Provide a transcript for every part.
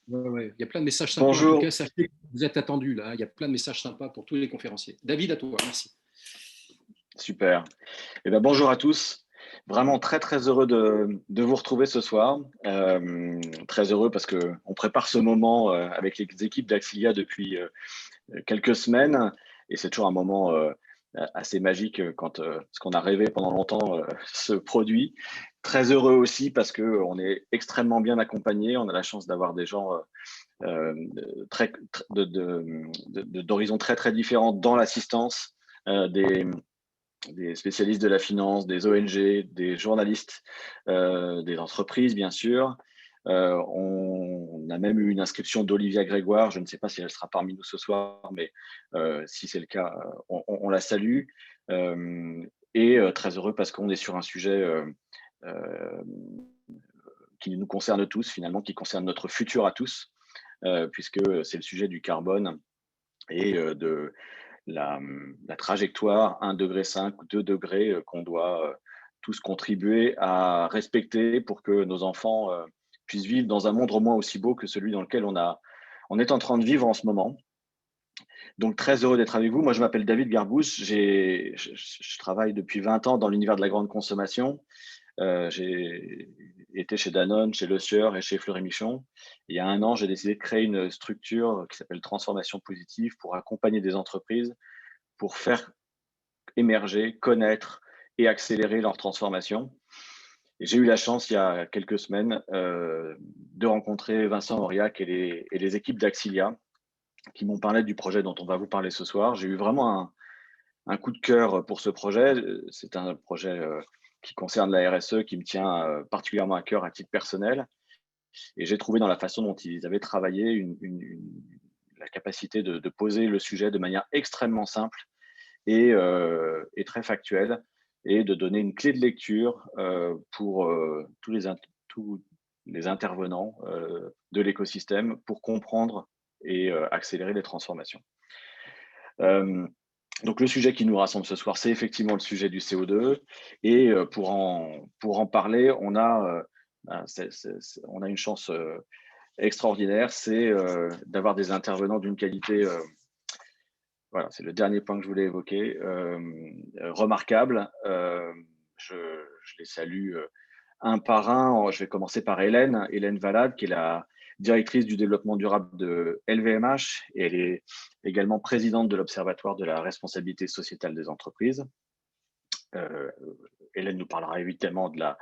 Ouais, ouais. Il y a plein de messages sympas. En tout Bonjour. cas, sachez que vous êtes attendus là. Il y a plein de messages sympas pour tous les conférenciers. David, à toi. Merci. Super. Eh ben, bonjour à tous. Vraiment très très heureux de vous retrouver ce soir. Très heureux parce que on prépare ce moment avec les équipes d'Axilia depuis quelques semaines et c'est toujours un moment assez magique quand ce qu'on a rêvé pendant longtemps se produit. Très heureux aussi parce que on est extrêmement bien accompagné. On a la chance d'avoir des gens d'horizons très très différents dans l'assistance, des spécialistes de la finance, des ONG, des journalistes, des entreprises, bien sûr. On a même eu une inscription d'Olivia Grégoire. Je ne sais pas si elle sera parmi nous ce soir, mais si c'est le cas, on la salue. Et très heureux parce qu'on est sur un sujet euh, qui nous concerne tous, finalement, qui concerne notre futur à tous, puisque c'est le sujet du carbone et de la trajectoire 1,5 degré ou 2 degrés qu'on doit tous contribuer à respecter pour que nos enfants puissent vivre dans un monde au moins aussi beau que celui dans lequel on est en train de vivre en ce moment. Donc, très heureux d'être avec vous. Moi, je m'appelle David Garbous. Je travaille depuis 20 ans dans l'univers de la grande consommation. J'ai été chez Danone, chez Le Sieur et chez Fleury Michon. Il y a 1 an, j'ai décidé de créer une structure qui s'appelle Transformation Positive pour accompagner des entreprises pour faire émerger, connaître et accélérer leur transformation. Et j'ai eu la chance, il y a quelques semaines, de rencontrer Vincent Auriac et les équipes d'Axilia qui m'ont parlé du projet dont on va vous parler ce soir. J'ai eu vraiment un coup de cœur pour ce projet. C'est un projet qui concerne la RSE, qui me tient particulièrement à cœur à titre personnel. Et j'ai trouvé dans la façon dont ils avaient travaillé la capacité de poser le sujet de manière extrêmement simple et très factuelle, et de donner une clé de lecture pour tous les intervenants de l'écosystème pour comprendre et accélérer les transformations. Donc le sujet qui nous rassemble ce soir, c'est effectivement le sujet du CO2. Et pour en parler, on a une chance extraordinaire, c'est d'avoir des intervenants d'une qualité, voilà, c'est le dernier point que je voulais évoquer, remarquable. Je les salue un par un. Je vais commencer par Hélène Valade, qui est la directrice du développement durable de LVMH, et elle est également présidente de l'Observatoire de la responsabilité sociétale des entreprises. Hélène nous parlera évidemment de la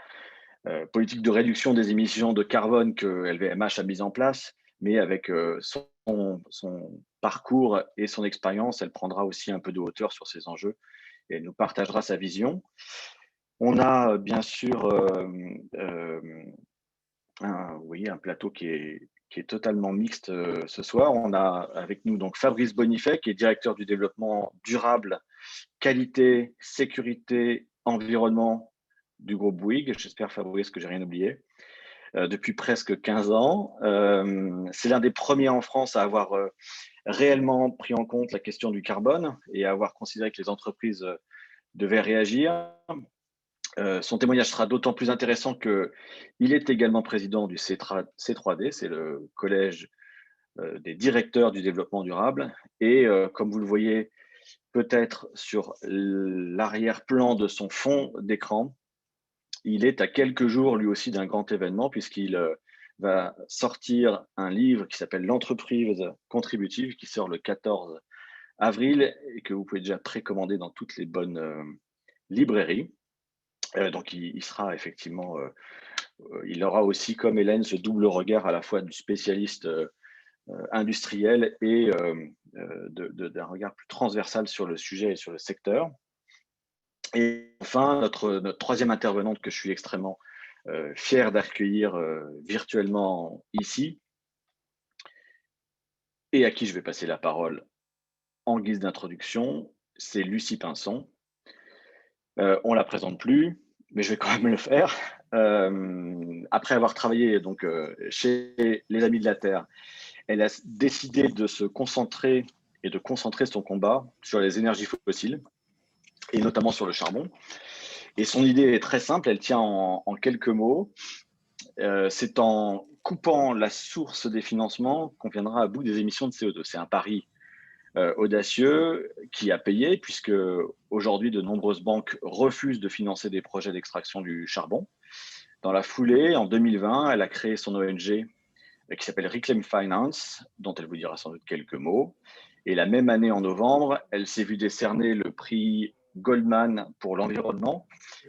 politique de réduction des émissions de carbone que LVMH a mise en place, mais avec son parcours et son expérience, elle prendra aussi un peu de hauteur sur ces enjeux et elle nous partagera sa vision. On a bien sûr un plateau qui est totalement mixte ce soir. On a avec nous donc Fabrice Bonifay, qui est directeur du développement durable, qualité, sécurité, environnement du groupe Bouygues. J'espère, Fabrice, que j'ai rien oublié. Depuis presque 15 ans. C'est l'un des premiers en France à avoir réellement pris en compte la question du carbone et à avoir considéré que les entreprises devaient réagir. Son témoignage sera d'autant plus intéressant qu'il est également président du C3D, c'est le collège des directeurs du développement durable. Et comme vous le voyez peut-être sur l'arrière-plan de son fond d'écran, il est à quelques jours lui aussi d'un grand événement puisqu'il va sortir un livre qui s'appelle L'entreprise contributive, qui sort le 14 avril et que vous pouvez déjà précommander dans toutes les bonnes librairies. Donc il sera effectivement, il aura aussi, comme Hélène, ce double regard à la fois du spécialiste industriel et d'un regard plus transversal sur le sujet et sur le secteur. Et enfin, notre troisième intervenante que je suis extrêmement fier d'accueillir virtuellement ici, et à qui je vais passer la parole en guise d'introduction, c'est Lucie Pinson. On la présente plus, mais je vais quand même le faire. Après avoir travaillé donc chez les Amis de la Terre, elle a décidé de se concentrer et de concentrer son combat sur les énergies fossiles et notamment sur le charbon. Et son idée est très simple, elle tient en quelques mots. C'est en coupant la source des financements qu'on viendra à bout des émissions de CO2. C'est un pari audacieux qui a payé, puisque aujourd'hui de nombreuses banques refusent de financer des projets d'extraction du charbon. Dans la foulée, en 2020, elle a créé son ONG qui s'appelle Reclaim Finance, dont elle vous dira sans doute quelques mots. Et la même année, en novembre, elle s'est vue décerner le prix Goldman pour l'environnement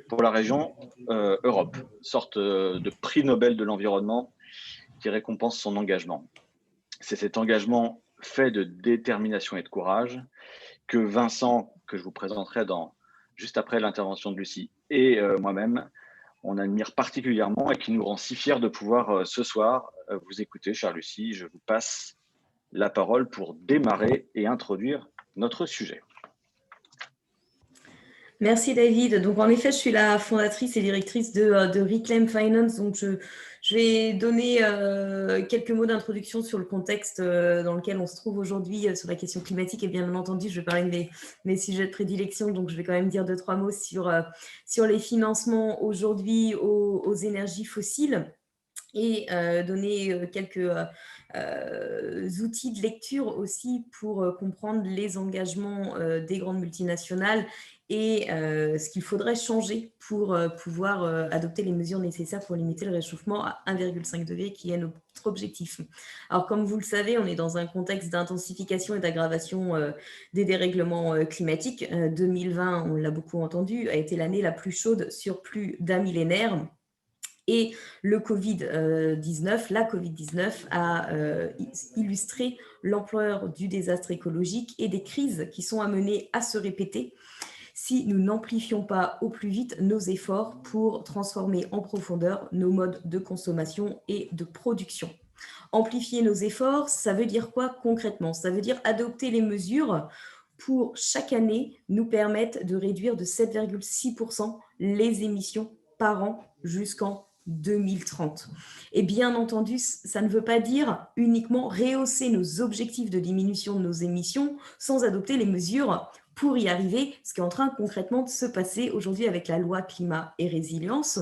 pour la région Europe, sorte de prix Nobel de l'environnement qui récompense son engagement. C'est cet engagement fait de détermination et de courage que Vincent, que je vous présenterai juste après l'intervention de Lucie, et moi-même, on admire particulièrement et qui nous rend si fiers de pouvoir ce soir vous écouter, chère Lucie. Je vous passe la parole pour démarrer et introduire notre sujet. Merci David. Donc en effet, je suis la fondatrice et directrice de Reclaim Finance. Donc je vais donner quelques mots d'introduction sur le contexte dans lequel on se trouve aujourd'hui sur la question climatique. Et bien entendu, je vais parler de mes sujets de prédilection. Donc je vais quand même dire 2-3 mots sur les financements aujourd'hui aux énergies fossiles et donner quelques outils de lecture aussi pour comprendre les engagements des grandes multinationales et ce qu'il faudrait changer pour pouvoir adopter les mesures nécessaires pour limiter le réchauffement à 1,5 degré qui est notre objectif. Alors comme vous le savez, on est dans un contexte d'intensification et d'aggravation des dérèglements climatiques. 2020, on l'a beaucoup entendu, a été l'année la plus chaude sur plus d'un millénaire. Et le Covid-19, la Covid-19 a illustré l'ampleur du désastre écologique et des crises qui sont amenées à se répéter si nous n'amplifions pas au plus vite nos efforts pour transformer en profondeur nos modes de consommation et de production. Amplifier nos efforts, ça veut dire quoi concrètement? Ça veut dire adopter les mesures pour chaque année nous permettre de réduire de 7,6% les émissions par an jusqu'en 2030. Et bien entendu, ça ne veut pas dire uniquement rehausser nos objectifs de diminution de nos émissions sans adopter les mesures pour y arriver, ce qui est en train concrètement de se passer aujourd'hui avec la loi climat et résilience,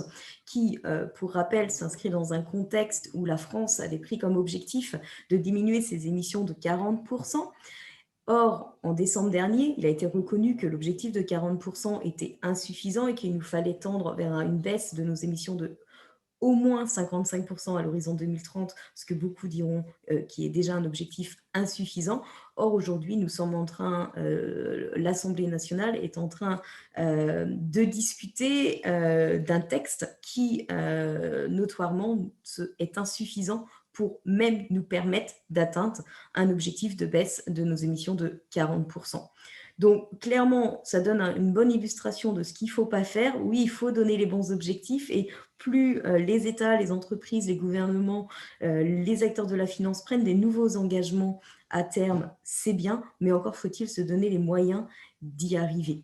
qui, pour rappel, s'inscrit dans un contexte où la France avait pris comme objectif de diminuer ses émissions de 40%. Or, en décembre dernier, il a été reconnu que l'objectif de 40% était insuffisant et qu'il nous fallait tendre vers une baisse de nos émissions de au moins 55% à l'horizon 2030, ce que beaucoup diront qui est déjà un objectif insuffisant. Or, aujourd'hui, nous sommes en train, l'Assemblée nationale est en train de discuter d'un texte qui, notoirement, est insuffisant pour même nous permettre d'atteindre un objectif de baisse de nos émissions de 40%. Donc, clairement, ça donne une bonne illustration de ce qu'il ne faut pas faire. Oui, il faut donner les bons objectifs et plus les États, les entreprises, les gouvernements, les acteurs de la finance prennent des nouveaux engagements à terme, c'est bien, mais encore faut-il se donner les moyens d'y arriver.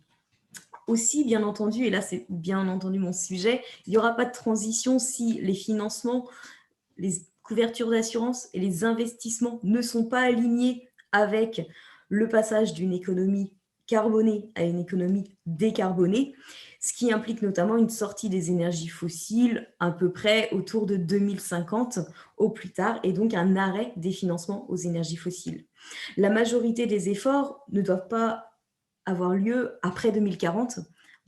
Aussi, bien entendu, et là c'est bien entendu mon sujet, il n'y aura pas de transition si les financements, les couvertures d'assurance et les investissements ne sont pas alignés avec le passage d'une économie carbonée à une économie décarbonée, ce qui implique notamment une sortie des énergies fossiles à peu près autour de 2050 au plus tard, et donc un arrêt des financements aux énergies fossiles. La majorité des efforts ne doivent pas avoir lieu après 2040.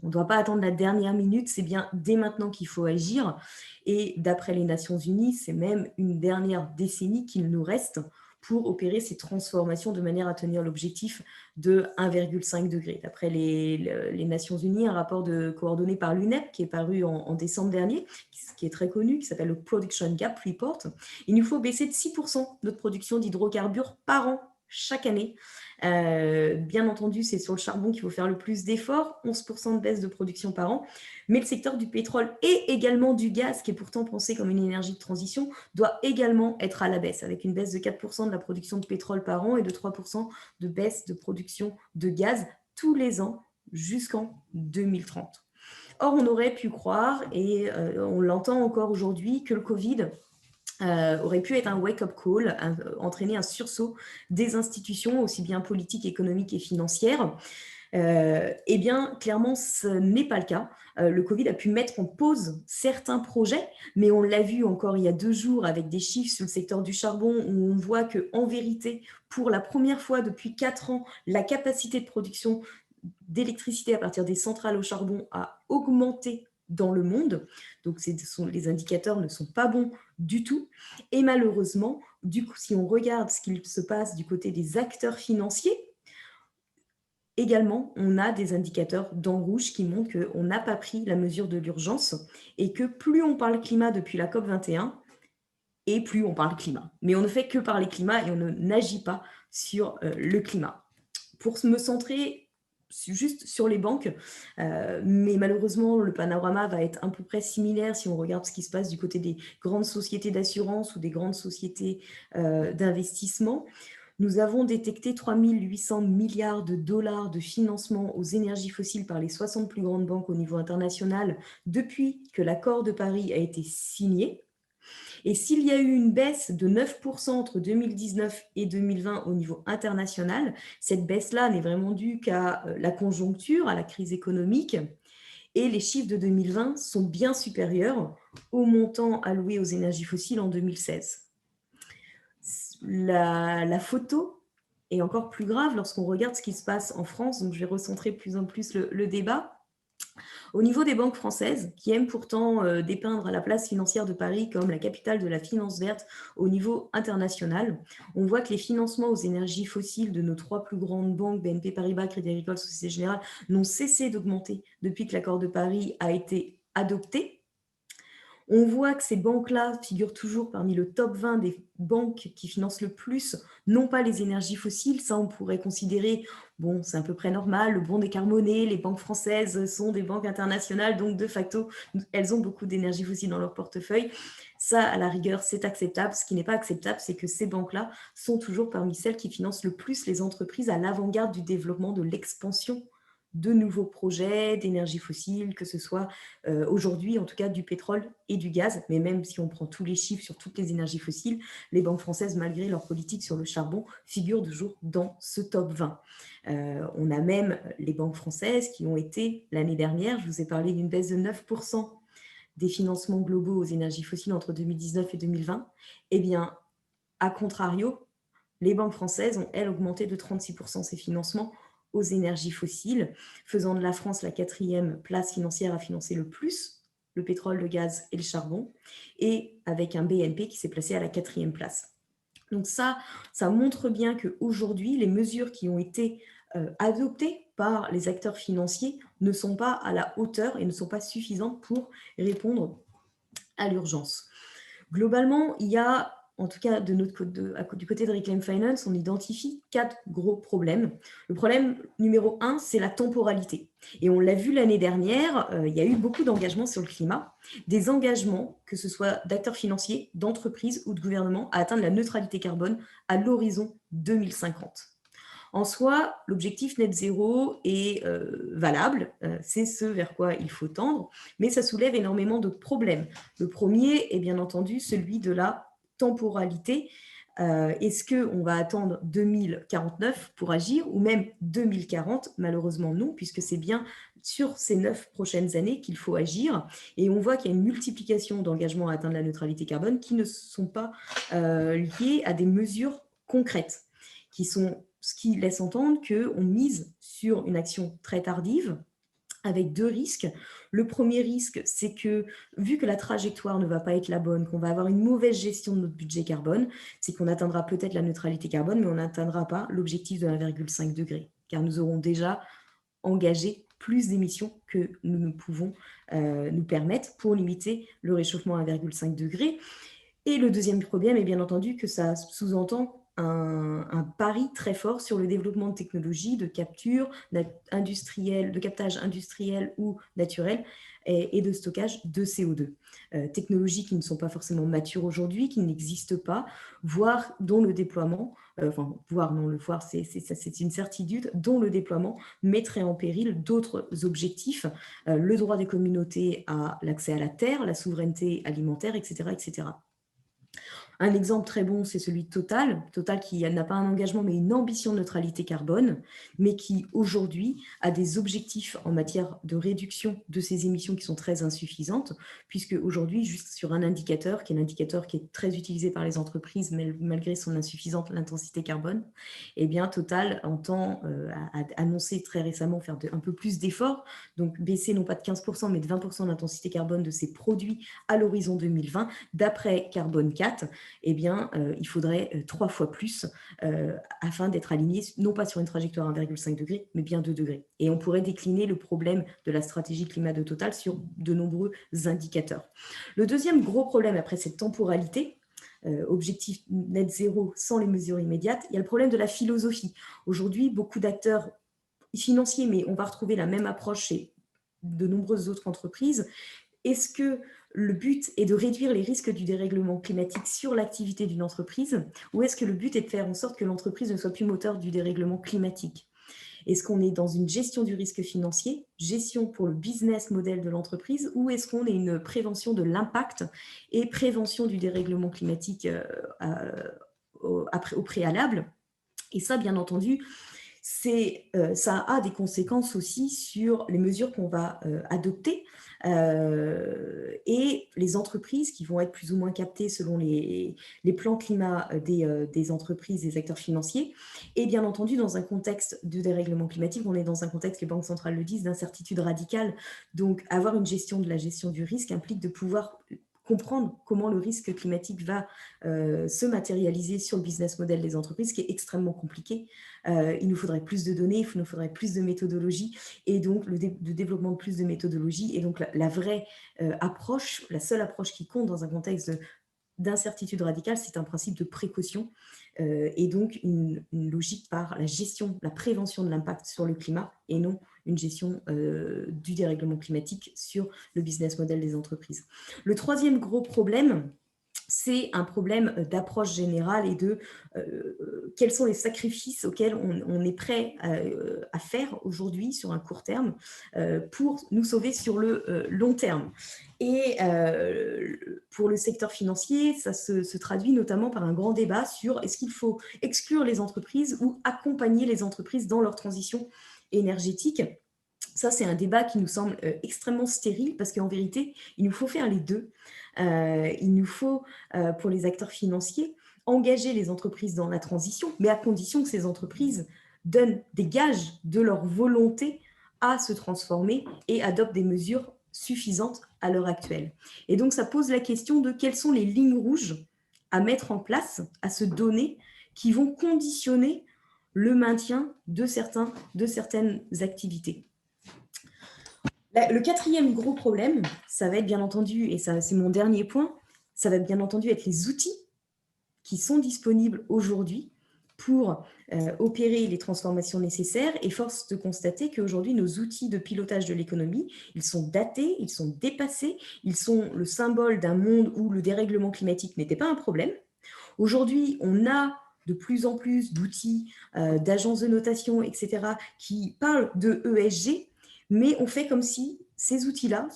On ne doit pas attendre la dernière minute, c'est bien dès maintenant qu'il faut agir. Et d'après les Nations Unies, c'est même une dernière décennie qu'il nous reste pour opérer ces transformations de manière à tenir l'objectif de 1,5 degré. D'après les Nations Unies, un rapport coordonné par l'UNEP qui est paru en décembre dernier, qui est très connu, qui s'appelle le Production Gap Report, il nous faut baisser de 6% notre production d'hydrocarbures par an chaque année. Bien entendu, c'est sur le charbon qu'il faut faire le plus d'efforts, 11% de baisse de production par an, mais le secteur du pétrole et également du gaz, qui est pourtant pensé comme une énergie de transition, doit également être à la baisse, avec une baisse de 4% de la production de pétrole par an et de 3% de baisse de production de gaz tous les ans jusqu'en 2030. Or, on aurait pu croire, et on l'entend encore aujourd'hui, que le Covid aurait pu être un wake-up call, entraîner un sursaut des institutions, aussi bien politiques, économiques et financières. Eh bien, clairement, ce n'est pas le cas. Le Covid a pu mettre en pause certains projets, mais on l'a vu encore il y a 2 jours avec des chiffres sur le secteur du charbon où on voit qu'en vérité, pour la première fois depuis 4 ans, la capacité de production d'électricité à partir des centrales au charbon a augmenté dans le monde. Donc, les indicateurs ne sont pas bons du tout. Et malheureusement, du coup, si on regarde ce qu'il se passe du côté des acteurs financiers, également, on a des indicateurs dans le rouge qui montrent qu'on n'a pas pris la mesure de l'urgence et que plus on parle climat depuis la COP 21, et plus on parle climat. Mais on ne fait que parler climat et on n'agit pas sur le climat. Pour me centrer juste sur les banques, mais malheureusement, le panorama va être à peu près similaire si on regarde ce qui se passe du côté des grandes sociétés d'assurance ou des grandes sociétés d'investissement. Nous avons détecté 3 800 milliards de dollars de financement aux énergies fossiles par les 60 plus grandes banques au niveau international depuis que l'accord de Paris a été signé. Et s'il y a eu une baisse de 9% entre 2019 et 2020 au niveau international, cette baisse-là n'est vraiment due qu'à la conjoncture, à la crise économique. Et les chiffres de 2020 sont bien supérieurs au montant alloué aux énergies fossiles en 2016. La photo est encore plus grave lorsqu'on regarde ce qui se passe en France. Donc, je vais recentrer plus en plus le débat. Au niveau des banques françaises, qui aiment pourtant dépeindre la place financière de Paris comme la capitale de la finance verte au niveau international, on voit que les financements aux énergies fossiles de nos 3 plus grandes banques, BNP Paribas, Crédit Agricole, Société Générale, n'ont cessé d'augmenter depuis que l'accord de Paris a été adopté. On voit que ces banques-là figurent toujours parmi le top 20 des banques qui financent le plus, non pas les énergies fossiles, ça on pourrait considérer, bon, c'est à peu près normal, le bond décarboné, les banques françaises sont des banques internationales, donc de facto, elles ont beaucoup d'énergie fossile dans leur portefeuille. Ça, à la rigueur, c'est acceptable. Ce qui n'est pas acceptable, c'est que ces banques-là sont toujours parmi celles qui financent le plus les entreprises à l'avant-garde du développement, de l'expansion de nouveaux projets d'énergie fossile, que ce soit aujourd'hui, en tout cas, du pétrole et du gaz. Mais même si on prend tous les chiffres sur toutes les énergies fossiles, les banques françaises, malgré leur politique sur le charbon, figurent toujours dans ce top 20. On a même les banques françaises qui ont été, l'année dernière, je vous ai parlé d'une baisse de 9% des financements globaux aux énergies fossiles entre 2019 et 2020. Eh bien, à contrario, les banques françaises ont, elles, augmenté de 36% ces financements aux énergies fossiles, faisant de la France la 4e place financière à financer le plus le pétrole, le gaz et le charbon, et avec un BNP qui s'est placé à la 4e place. Donc ça montre bien qu'aujourd'hui, les mesures qui ont été adoptées par les acteurs financiers ne sont pas à la hauteur et ne sont pas suffisantes pour répondre à l'urgence. Globalement, il y a, en tout cas du côté de Reclaim Finance, on identifie 4 gros problèmes. Le problème numéro 1, c'est la temporalité. Et on l'a vu l'année dernière, il y a eu beaucoup d'engagements sur le climat, des engagements, que ce soit d'acteurs financiers, d'entreprises ou de gouvernements, à atteindre la neutralité carbone à l'horizon 2050. En soi, l'objectif net zéro est valable, c'est ce vers quoi il faut tendre, mais ça soulève énormément de problèmes. Le premier est bien entendu celui de la temporalité. Est-ce qu'on va attendre 2049 pour agir ou même 2040? Malheureusement non, puisque c'est bien sur ces 9 prochaines années qu'il faut agir. Et on voit qu'il y a une multiplication d'engagements à atteindre la neutralité carbone qui ne sont pas liés à des mesures concrètes, qui sont ce qui laisse entendre qu'on mise sur une action très tardive, avec 2 risques. Le premier risque, c'est que, vu que la trajectoire ne va pas être la bonne, qu'on va avoir une mauvaise gestion de notre budget carbone, c'est qu'on atteindra peut-être la neutralité carbone, mais on n'atteindra pas l'objectif de 1,5 degré, car nous aurons déjà engagé plus d'émissions que nous ne pouvons nous permettre pour limiter le réchauffement à 1,5 degré. Et le deuxième problème est bien entendu que ça sous-entend un pari très fort sur le développement de technologies de capture industrielle, de captage industriel ou naturel et de stockage de CO2. Technologies qui ne sont pas forcément matures aujourd'hui, qui n'existent pas, voire dont le déploiement, c'est une certitude, dont le déploiement mettrait en péril d'autres objectifs, le droit des communautés à l'accès à la terre, la souveraineté alimentaire, etc., etc. Un exemple très bon, c'est celui de Total. Total qui n'a pas un engagement, mais une ambition de neutralité carbone, mais qui aujourd'hui a des objectifs en matière de réduction de ses émissions qui sont très insuffisantes, puisque aujourd'hui, juste sur un indicateur, qui est l'indicateur qui est très utilisé par les entreprises, malgré son insuffisante intensité carbone, eh bien Total entend a annoncé très récemment faire un peu plus d'efforts, donc baisser non pas de 15%, mais de 20% l'intensité carbone de ses produits à l'horizon 2020. D'après Carbone 4, eh bien, il faudrait 3 fois plus afin d'être aligné, non pas sur une trajectoire 1,5 degré, mais bien 2 degrés. Et on pourrait décliner le problème de la stratégie climat de Total sur de nombreux indicateurs. Le deuxième gros problème après cette temporalité, objectif net zéro sans les mesures immédiates, il y a le problème de la philosophie. Aujourd'hui, beaucoup d'acteurs financiers, mais on va retrouver la même approche chez de nombreuses autres entreprises. Est-ce que le but est de réduire les risques du dérèglement climatique sur l'activité d'une entreprise, ou est-ce que le but est de faire en sorte que l'entreprise ne soit plus moteur du dérèglement climatique? Est-ce qu'on est dans une gestion du risque financier, gestion pour le business model de l'entreprise, ou est-ce qu'on est une prévention de l'impact et prévention du dérèglement climatique au préalable? Et ça, bien entendu, ça a des conséquences aussi sur les mesures qu'on va adopter et les entreprises qui vont être plus ou moins captées selon les plans climat des entreprises, des acteurs financiers. Et bien entendu, dans un contexte de dérèglement climatique, on est dans un contexte, les banques centrales le disent, d'incertitude radicale. Donc, avoir une gestion de la gestion du risque implique de pouvoir comprendre comment le risque climatique va se matérialiser sur le business model des entreprises, qui est extrêmement compliqué. Il nous faudrait plus de données, il nous faudrait plus de méthodologie, et donc le développement de plus de méthodologie. Et donc la vraie approche, la seule approche qui compte dans un contexte d'incertitude radicale, c'est un principe de précaution et donc une logique par la gestion, la prévention de l'impact sur le climat et non une gestion du dérèglement climatique sur le business model des entreprises. Le troisième gros problème, c'est un problème d'approche générale et de quels sont les sacrifices auxquels on est prêt à faire aujourd'hui sur un court terme pour nous sauver sur le long terme. Et pour le secteur financier, ça se traduit notamment par un grand débat sur est-ce qu'il faut exclure les entreprises ou accompagner les entreprises dans leur transition énergétique. Ça, c'est un débat qui nous semble extrêmement stérile parce qu'en vérité, il nous faut faire les deux. Il nous faut, pour les acteurs financiers, engager les entreprises dans la transition, mais à condition que ces entreprises donnent des gages de leur volonté à se transformer et adoptent des mesures suffisantes à l'heure actuelle. Et donc, ça pose la question de quelles sont les lignes rouges à mettre en place, à se donner, qui vont conditionner le maintien de certaines activités. Le quatrième gros problème, ça va être bien entendu, et ça c'est mon dernier point, ça va bien entendu être les outils qui sont disponibles aujourd'hui pour opérer les transformations nécessaires. Et force de constater qu'aujourd'hui, nos outils de pilotage de l'économie, ils sont datés, ils sont dépassés, ils sont le symbole d'un monde où le dérèglement climatique n'était pas un problème. Aujourd'hui, on a de plus en plus d'outils, d'agences de notation, etc., qui parlent de ESG, mais on fait comme si ces outils-là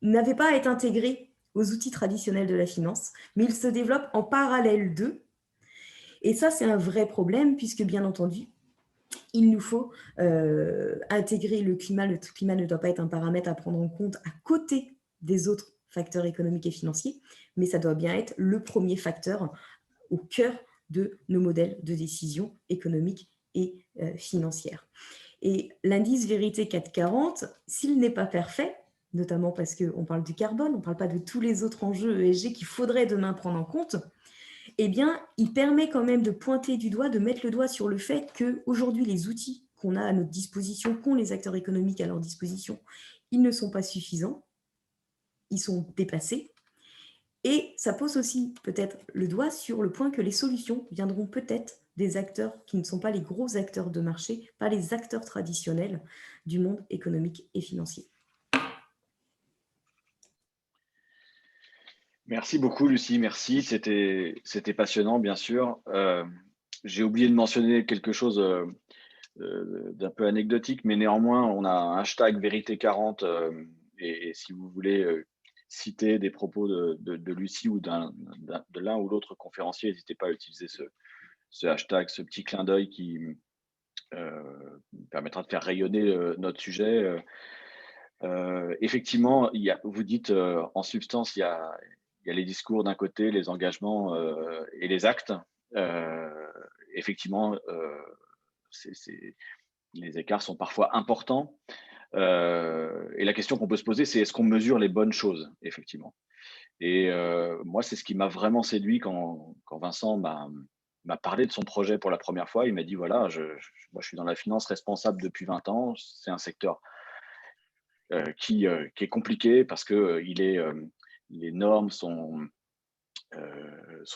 n'avaient pas à être intégrés aux outils traditionnels de la finance, mais ils se développent en parallèle d'eux. Et ça, c'est un vrai problème, puisque bien entendu, il nous faut intégrer le climat. Le climat ne doit pas être un paramètre à prendre en compte à côté des autres facteurs économiques et financiers, mais ça doit bien être le premier facteur au cœur de nos modèles de décision économique et financière. Et l'indice vérité 440, s'il n'est pas parfait, notamment parce qu'on parle du carbone, on ne parle pas de tous les autres enjeux ESG qu'il faudrait demain prendre en compte, eh bien, il permet quand même de pointer du doigt, de mettre le doigt sur le fait qu'aujourd'hui, les outils qu'on a à notre disposition, qu'ont les acteurs économiques à leur disposition, ils ne sont pas suffisants, ils sont dépassés. Et ça pose aussi peut-être le doigt sur le point que les solutions viendront peut-être des acteurs qui ne sont pas les gros acteurs de marché, pas les acteurs traditionnels du monde économique et financier. Merci beaucoup, Lucie. Merci. C'était passionnant, bien sûr. J'ai oublié de mentionner quelque chose d'un peu anecdotique, mais néanmoins, on a un hashtag Vérité 40 et si vous voulez citer des propos de Lucie ou de l'un ou l'autre conférencier, n'hésitez pas à utiliser ce hashtag, ce petit clin d'œil qui permettra de faire rayonner notre sujet. Effectivement, vous dites en substance, il y a les discours d'un côté, les engagements et les actes. Effectivement, les écarts sont parfois importants. Et la question qu'on peut se poser, c'est est-ce qu'on mesure les bonnes choses, effectivement. Et moi, c'est ce qui m'a vraiment séduit quand Vincent m'a parlé de son projet pour la première fois. Il m'a dit, voilà, moi, je suis dans la finance responsable depuis 20 ans. C'est un secteur qui est compliqué parce que les normes sont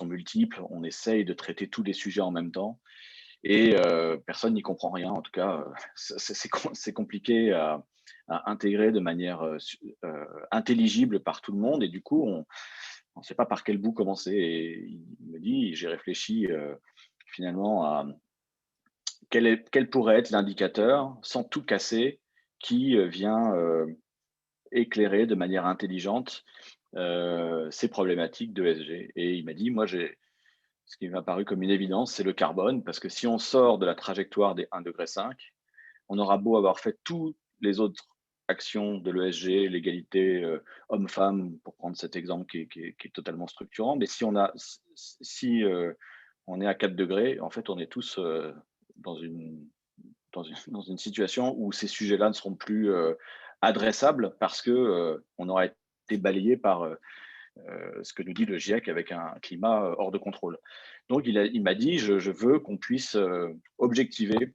multiples. On essaye de traiter tous les sujets en même temps et personne n'y comprend rien. En tout cas, c'est compliqué à intégrer de manière intelligible par tout le monde. Et du coup, on ne sait pas par quel bout commencer. Et il me dit, j'ai réfléchi finalement à quel pourrait être l'indicateur, sans tout casser, qui vient éclairer de manière intelligente ces problématiques d'ESG. Et il m'a dit, moi, ce qui m'a paru comme une évidence, c'est le carbone, parce que si on sort de la trajectoire des 1,5 degré, on aura beau avoir fait toutes les autres actions de l'ESG, l'égalité homme-femme, pour prendre cet exemple qui est totalement structurant, mais si on est à 4 degrés, en fait, on est tous dans une situation où ces sujets-là ne seront plus adressables parce que on aura été balayé par ce que nous dit le GIEC avec un climat hors de contrôle. Donc, il m'a dit, je veux qu'on puisse objectiver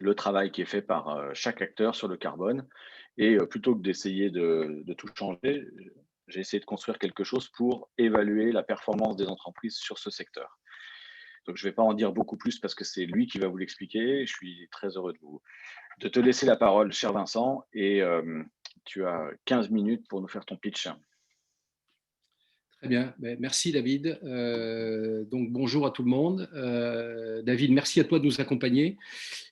le travail qui est fait par chaque acteur sur le carbone. Et plutôt que d'essayer de tout changer, j'ai essayé de construire quelque chose pour évaluer la performance des entreprises sur ce secteur. Donc, je ne vais pas en dire beaucoup plus parce que c'est lui qui va vous l'expliquer. Je suis très heureux de te laisser la parole, cher Vincent. Et tu as 15 minutes pour nous faire ton pitch. Très bien, merci David. Donc bonjour à tout le monde. David, merci à toi de nous accompagner,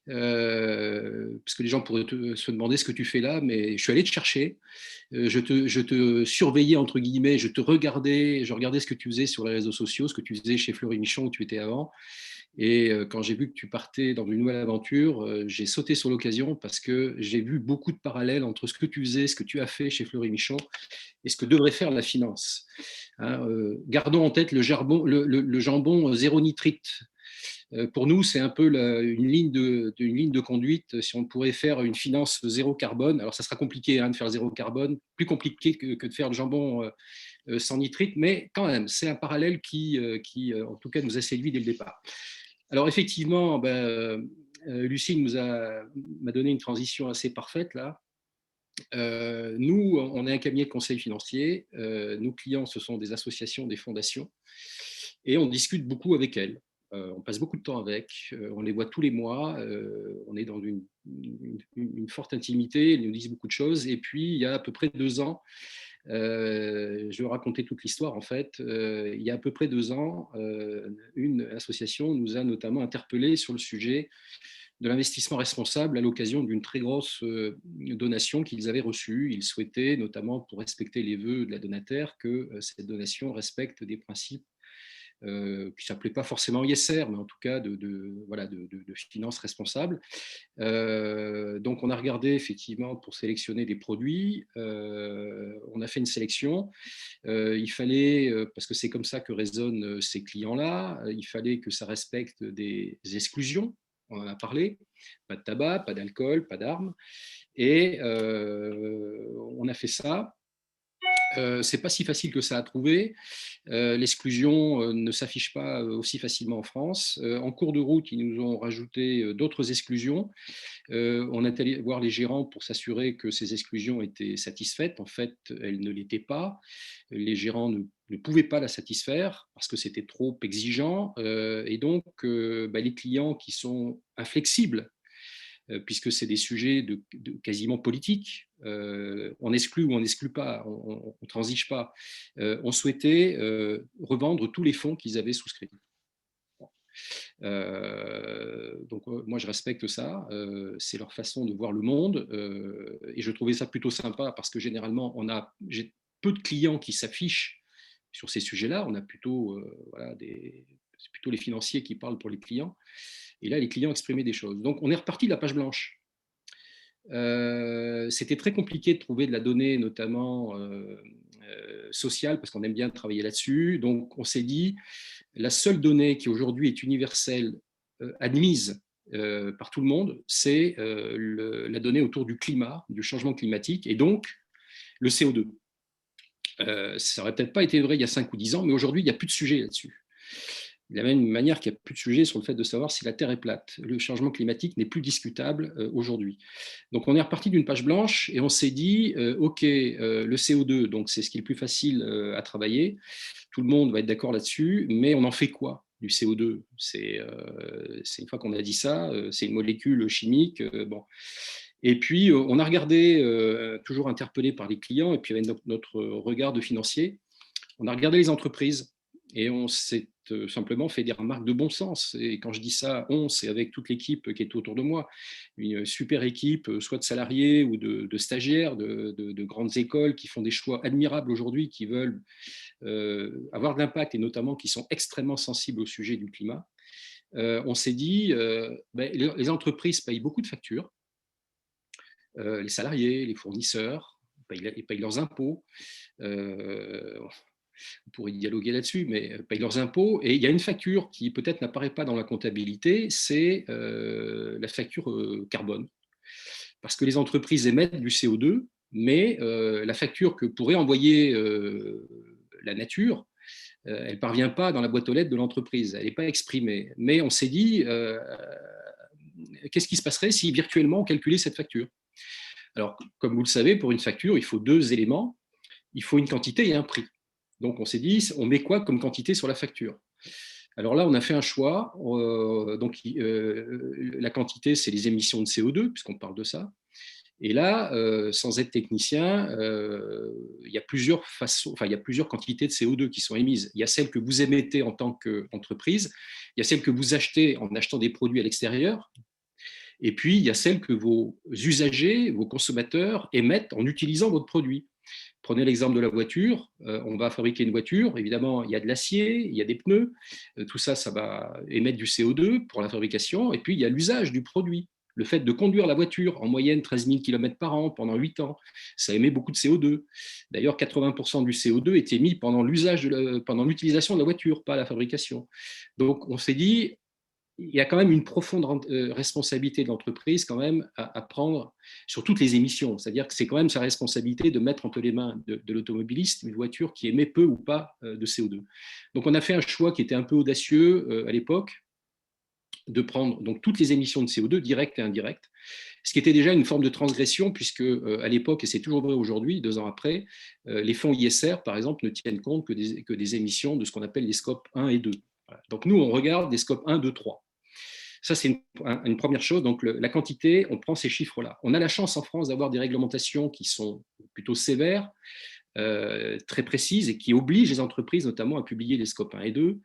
parce que les gens pourraient se demander ce que tu fais là, mais je suis allé te chercher. Je te surveillais entre guillemets, je regardais ce que tu faisais sur les réseaux sociaux, ce que tu faisais chez Fleury Michon où tu étais avant. Et quand j'ai vu que tu partais dans une nouvelle aventure, j'ai sauté sur l'occasion parce que j'ai vu beaucoup de parallèles entre ce que tu faisais, ce que tu as fait chez Fleury Michon et ce que devrait faire la finance. Hein, gardons en tête le jambon zéro nitrite. Pour nous, c'est un peu une ligne de conduite. Si on pourrait faire une finance zéro carbone, alors ça sera compliqué de faire zéro carbone, plus compliqué que de faire le jambon sans nitrite, mais quand même, c'est un parallèle qui, en tout cas, nous a séduit dès le départ. Alors effectivement, Lucie m'a donné une transition assez parfaite là. Nous, on est un cabinet de conseil financier. Nos clients, ce sont des associations, des fondations, et on discute beaucoup avec elles. On passe beaucoup de temps avec, on les voit tous les mois, on est dans une forte intimité, ils nous disent beaucoup de choses. Et puis, il y a à peu près 2 ans, je vais raconter toute l'histoire en fait. Il y a à peu près 2 ans, une association nous a notamment interpellés sur le sujet de l'investissement responsable à l'occasion d'une très grosse donation qu'ils avaient reçue. Ils souhaitaient, notamment pour respecter les vœux de la donataire, que cette donation respecte des principes qui ne s'appelaient pas forcément ISR, mais en tout cas de finances responsables. Donc, on a regardé effectivement pour sélectionner des produits. On a fait une sélection. Il fallait, parce que c'est comme ça que raisonnent ces clients-là, il fallait que ça respecte des exclusions. On en a parlé. Pas de tabac, pas d'alcool, pas d'armes. Et on a fait ça. C'est pas si facile que ça à trouver. L'exclusion ne s'affiche pas aussi facilement en France. En cours de route, ils nous ont rajouté d'autres exclusions. On est allé voir les gérants pour s'assurer que ces exclusions étaient satisfaites. En fait, elles ne l'étaient pas. Les gérants ne pouvaient pas la satisfaire parce que c'était trop exigeant. Et donc, les clients qui sont inflexibles, puisque c'est des sujets quasiment politiques. On exclut ou on n'exclut pas, on ne transige pas. On souhaitait revendre tous les fonds qu'ils avaient souscrits. Donc moi je respecte ça, c'est leur façon de voir le monde, et je trouvais ça plutôt sympa parce que généralement peu de clients qui s'affichent sur ces sujets-là. On a plutôt, c'est plutôt les financiers qui parlent pour les clients. Et là, les clients exprimaient des choses. Donc, on est reparti de la page blanche. C'était très compliqué de trouver de la donnée, notamment sociale, parce qu'on aime bien travailler là-dessus. Donc, on s'est dit, la seule donnée qui aujourd'hui est universelle, admise par tout le monde, c'est la donnée autour du climat, du changement climatique, et donc le CO2. Ça n'aurait peut-être pas été vrai il y a 5 ou 10 ans, mais aujourd'hui, il n'y a plus de sujet là-dessus. De la même manière qu'il n'y a plus de sujet sur le fait de savoir si la Terre est plate. Le changement climatique n'est plus discutable aujourd'hui. Donc, on est reparti d'une page blanche et on s'est dit, OK, le CO2, donc c'est ce qui est le plus facile à travailler. Tout le monde va être d'accord là-dessus, mais on en fait quoi du CO2 ? C'est une fois qu'on a dit ça, c'est une molécule chimique. Bon. Et puis, on a regardé, toujours interpellé par les clients, et puis avec notre regard de financier, on a regardé les entreprises et on s'est simplement fait des remarques de bon sens. Et quand je dis ça, c'est avec toute l'équipe qui est autour de moi, une super équipe, soit de salariés ou de stagiaires de grandes écoles qui font des choix admirables aujourd'hui, qui veulent avoir de l'impact et notamment qui sont extrêmement sensibles au sujet du climat. On s'est dit, les entreprises payent beaucoup de factures, les salariés, les fournisseurs payent leurs impôts. On pourrait dialoguer là-dessus, mais payent leurs impôts. Et il y a une facture qui peut-être n'apparaît pas dans la comptabilité, c'est la facture carbone. Parce que les entreprises émettent du CO2, mais la facture que pourrait envoyer la nature, elle ne parvient pas dans la boîte aux lettres de l'entreprise, elle n'est pas exprimée. Mais on s'est dit, qu'est-ce qui se passerait si virtuellement on calculait cette facture ? Alors, comme vous le savez, pour une facture, il faut 2 éléments. Il faut une quantité et un prix. Donc, on s'est dit, on met quoi comme quantité sur la facture ? Alors là, on a fait un choix. La quantité, c'est les émissions de CO2, puisqu'on parle de ça. Et là, sans être technicien, il y a plusieurs façons, il y a plusieurs quantités de CO2 qui sont émises. Il y a celles que vous émettez en tant qu'entreprise, il y a celles que vous achetez en achetant des produits à l'extérieur, et puis il y a celles que vos usagers, vos consommateurs émettent en utilisant votre produit. Prenez l'exemple de la voiture, on va fabriquer une voiture, évidemment il y a de l'acier, il y a des pneus, tout ça, ça va émettre du CO2 pour la fabrication, et puis il y a l'usage du produit. Le fait de conduire la voiture, en moyenne 13 000 km par an pendant 8 ans, ça émet beaucoup de CO2. D'ailleurs, 80% du CO2 est émis pendant l'utilisation de la voiture, pas la fabrication. Donc on s'est dit, il y a quand même une profonde responsabilité de l'entreprise quand même à prendre sur toutes les émissions. C'est-à-dire que c'est quand même sa responsabilité de mettre entre les mains de l'automobiliste une voiture qui émet peu ou pas de CO2. Donc on a fait un choix qui était un peu audacieux à l'époque, de prendre donc toutes les émissions de CO2 directes et indirectes, ce qui était déjà une forme de transgression puisque à l'époque, et c'est toujours vrai aujourd'hui, 2 ans après, les fonds ISR, par exemple, ne tiennent compte que des émissions de ce qu'on appelle les scopes 1 et 2. Voilà. Donc nous, on regarde des scopes 1, 2, 3. Ça, c'est une première chose. Donc, la quantité, on prend ces chiffres-là. On a la chance en France d'avoir des réglementations qui sont plutôt sévères, très précises et qui obligent les entreprises notamment à publier les scopes 1 et 2.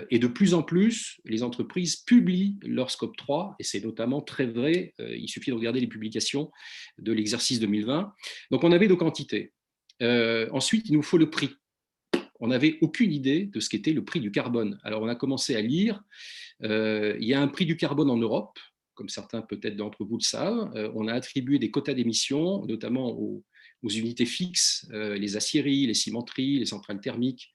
Et de plus en plus, les entreprises publient leur scope 3, et c'est notamment très vrai. Il suffit de regarder les publications de l'exercice 2020. Donc, on avait nos quantités. Ensuite, il nous faut le prix. On n'avait aucune idée de ce qu'était le prix du carbone. Alors, on a commencé à lire. Il y a un prix du carbone en Europe, comme certains peut-être d'entre vous le savent. On a attribué des quotas d'émissions, notamment aux unités fixes, les aciéries, les cimenteries, les centrales thermiques.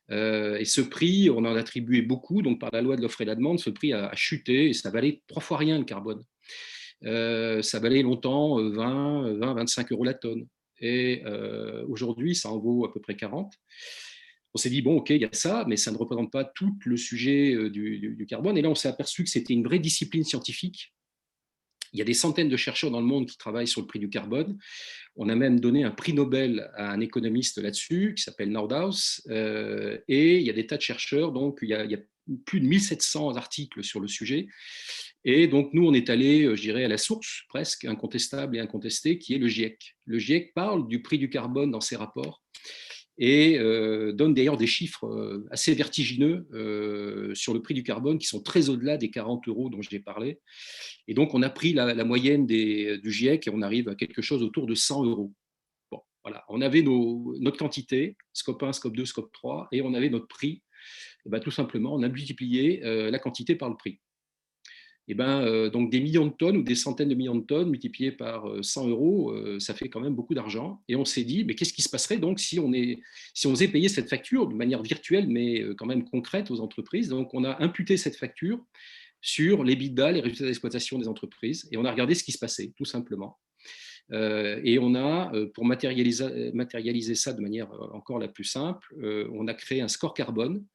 Et ce prix, on en a attribué beaucoup, donc par la loi de l'offre et la demande, ce prix a chuté et ça valait 3 fois rien le carbone. Ça valait longtemps 20-25 euros la tonne. Et aujourd'hui, ça en vaut à peu près 40. On s'est dit, bon, OK, il y a ça, mais ça ne représente pas tout le sujet du carbone. Et là, on s'est aperçu que c'était une vraie discipline scientifique. Il y a des centaines de chercheurs dans le monde qui travaillent sur le prix du carbone. On a même donné un prix Nobel à un économiste là-dessus, qui s'appelle Nordhaus. Et il y a des tas de chercheurs, donc il y a plus de 1700 articles sur le sujet. Et donc, nous, on est allé, je dirais, à la source, presque incontestable et incontestée, qui est le GIEC. Le GIEC parle du prix du carbone dans ses rapports et donne d'ailleurs des chiffres assez vertigineux sur le prix du carbone qui sont très au-delà des 40 euros dont j'ai parlé. Et donc, on a pris la moyenne du GIEC et on arrive à quelque chose autour de 100 euros. Bon. Voilà, on avait notre quantité, scope 1, scope 2, scope 3, et on avait notre prix. Et ben, tout simplement, on a multiplié la quantité par le prix. Et ben, donc des millions de tonnes ou des centaines de millions de tonnes multipliées par 100 euros, ça fait quand même beaucoup d'argent. Et on s'est dit, mais qu'est-ce qui se passerait donc si on faisait payer cette facture de manière virtuelle, mais quand même concrète aux entreprises. Donc on a imputé cette facture sur les l'EBITDA, les résultats d'exploitation des entreprises, et on a regardé ce qui se passait, tout simplement. Et on a, pour matérialiser ça de manière encore la plus simple, on a créé un score carbone,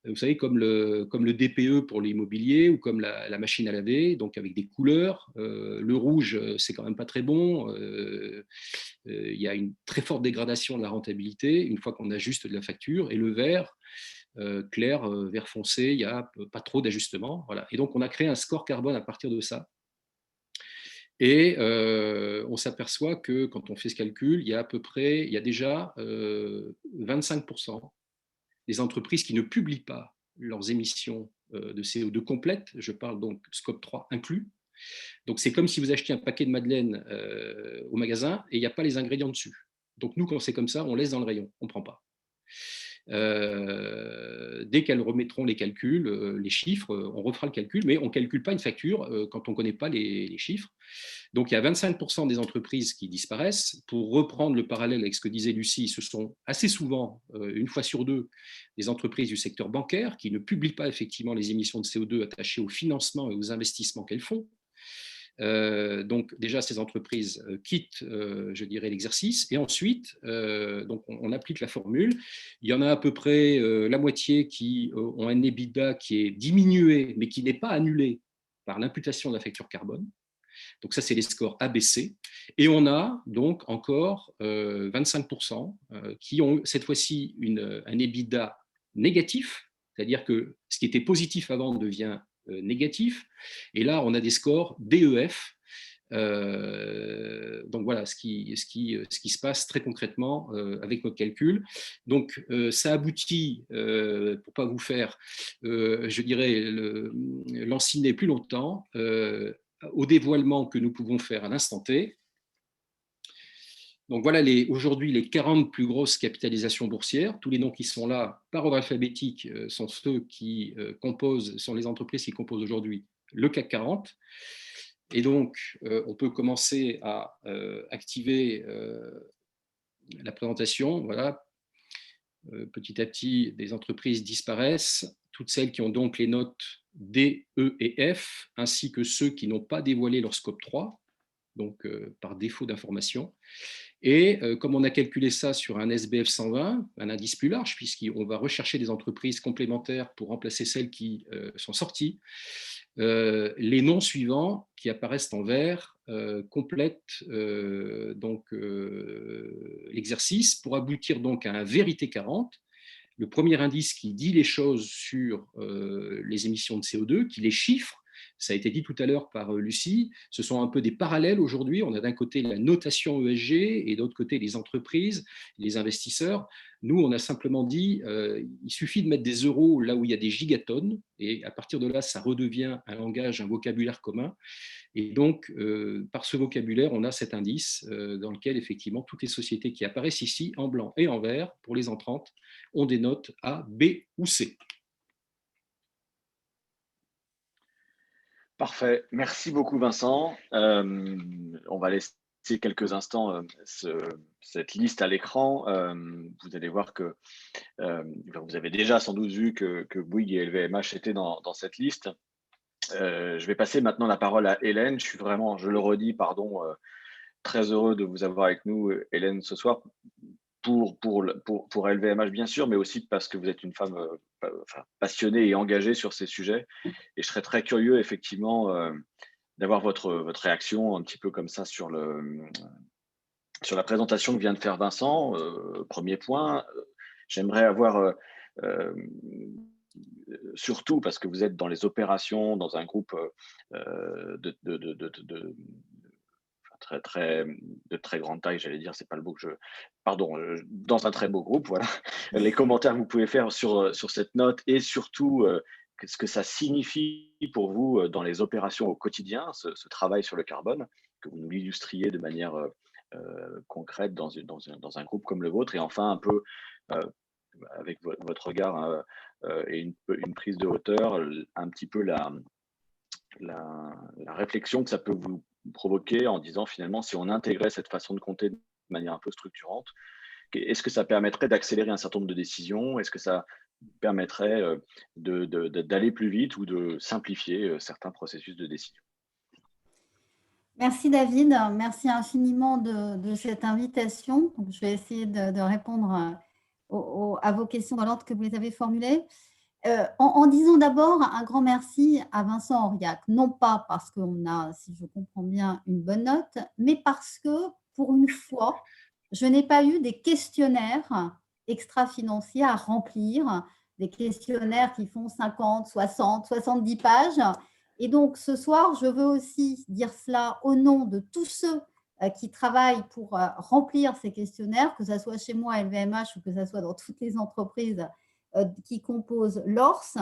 vous savez, comme le DPE pour l'immobilier ou comme la machine à laver, donc avec des couleurs. Le rouge, c'est quand même pas très bon. Il y a une très forte dégradation de la rentabilité une fois qu'on ajuste de la facture. Et le vert, clair, vert foncé, il n'y a pas trop d'ajustement. Voilà. Et donc, on a créé un score carbone à partir de ça. Et on s'aperçoit que quand on fait ce calcul, il y a déjà 25% des entreprises qui ne publient pas leurs émissions de CO2 complètes. Je parle donc scope 3 inclus. Donc c'est comme si vous achetiez un paquet de madeleine au magasin et il n'y a pas les ingrédients dessus. Donc nous, quand c'est comme ça, on laisse dans le rayon, on ne prend pas. Dès qu'elles remettront les calculs, les chiffres, on refera le calcul, mais on ne calcule pas une facture quand on ne connaît pas les chiffres. Donc il y a 25% des entreprises qui disparaissent. Pour reprendre le parallèle avec ce que disait Lucie, ce sont assez souvent, une fois sur deux, des entreprises du secteur bancaire qui ne publient pas effectivement les émissions de CO2 attachées au financement et aux investissements qu'elles font. Donc déjà, ces entreprises quittent, je dirais, l'exercice. Et ensuite, donc on applique la formule. Il y en a à peu près la moitié qui ont un EBITDA qui est diminué, mais qui n'est pas annulé par l'imputation de la facture carbone. Donc ça, c'est les scores ABC. Et on a donc encore 25% qui ont cette fois-ci un EBITDA négatif, c'est-à-dire que ce qui était positif avant devient négatif. Et là, on a des scores DEF. Donc voilà ce qui se passe très concrètement avec notre calcul. Donc ça aboutit, pour ne pas vous faire, je dirais, l'ensigner plus longtemps, au dévoilement que nous pouvons faire à l'instant T. Donc voilà aujourd'hui les 40 plus grosses capitalisations boursières. Tous les noms qui sont là par ordre alphabétique sont ceux qui sont les entreprises qui composent aujourd'hui le CAC 40. Et donc, on peut commencer à activer la présentation. Voilà. Petit à petit, des entreprises disparaissent. Toutes celles qui ont donc les notes D, E et F, ainsi que ceux qui n'ont pas dévoilé leur scope 3, donc par défaut d'information. Et comme on a calculé ça sur un SBF 120, un indice plus large, puisqu'on va rechercher des entreprises complémentaires pour remplacer celles qui sont sorties, les noms suivants qui apparaissent en vert complètent donc l'exercice pour aboutir donc à un vérité 40. Le premier indice qui dit les choses sur les émissions de CO2, qui les chiffre. Ça a été dit tout à l'heure par Lucie, ce sont un peu des parallèles aujourd'hui. On a d'un côté la notation ESG et d'autre côté les entreprises, les investisseurs. Nous, on a simplement dit, il suffit de mettre des euros là où il y a des gigatonnes, et à partir de là, ça redevient un langage, un vocabulaire commun. Et donc, par ce vocabulaire, on a cet indice dans lequel, effectivement, toutes les sociétés qui apparaissent ici, en blanc et en vert, pour les entrantes, ont des notes A, B ou C. Parfait. Merci beaucoup, Vincent. On va laisser quelques instants cette liste à l'écran. Vous allez voir que vous avez déjà sans doute vu que Bouygues et LVMH étaient dans cette liste. Je vais passer maintenant la parole à Hélène. Je suis vraiment, je le redis, pardon, très heureux de vous avoir avec nous, Hélène, ce soir. Pour LVMH, bien sûr, mais aussi parce que vous êtes une femme passionnée et engagée sur ces sujets. Et je serais très curieux, effectivement, d'avoir votre réaction un petit peu comme ça sur la présentation que vient de faire Vincent. Premier point, j'aimerais avoir, surtout parce que vous êtes dans les opérations, dans un groupe de très grande taille, j'allais dire, c'est pas le mot que je... Pardon, dans un très beau groupe, voilà. Les commentaires que vous pouvez faire sur cette note et surtout ce que ça signifie pour vous dans les opérations au quotidien, ce travail sur le carbone, que vous nous l'illustriez de manière concrètes dans un groupe comme le vôtre. Et enfin, un peu avec votre regard et une prise de hauteur, un petit peu la réflexion que ça peut vous provoquer en disant finalement, si on intégrait cette façon de compter de manière un peu structurante, est-ce que ça permettrait d'accélérer un certain nombre de décisions? Est-ce que ça permettrait d'aller plus vite ou de simplifier certains processus de décision? Merci David, merci infiniment de cette invitation. Donc, je vais essayer de répondre à vos questions dans l'ordre que vous les avez formulées. En disant d'abord un grand merci à Vincent Auriac, non pas parce qu'on a, si je comprends bien, une bonne note, mais parce que, pour une fois, je n'ai pas eu des questionnaires extra-financiers à remplir, des questionnaires qui font 50, 60, 70 pages. Et donc, ce soir, je veux aussi dire cela au nom de tous ceux qui travaillent pour remplir ces questionnaires, que ce soit chez moi à LVMH ou que ce soit dans toutes les entreprises qui composent l'ORS,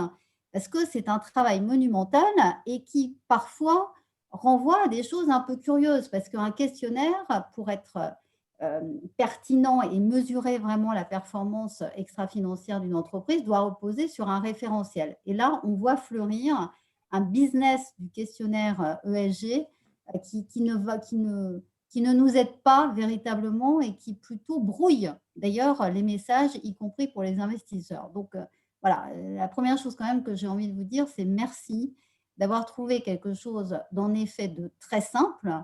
parce que c'est un travail monumental et qui, parfois, renvoie à des choses un peu curieuses, parce qu'un questionnaire, pour être pertinent et mesurer vraiment la performance extra-financière d'une entreprise, doit reposer sur un référentiel. Et là, on voit fleurir un business du questionnaire ESG qui ne nous aide pas véritablement et qui plutôt brouille d'ailleurs les messages, y compris pour les investisseurs. Donc voilà, la première chose quand même que j'ai envie de vous dire, c'est merci d'avoir trouvé quelque chose d'en effet de très simple,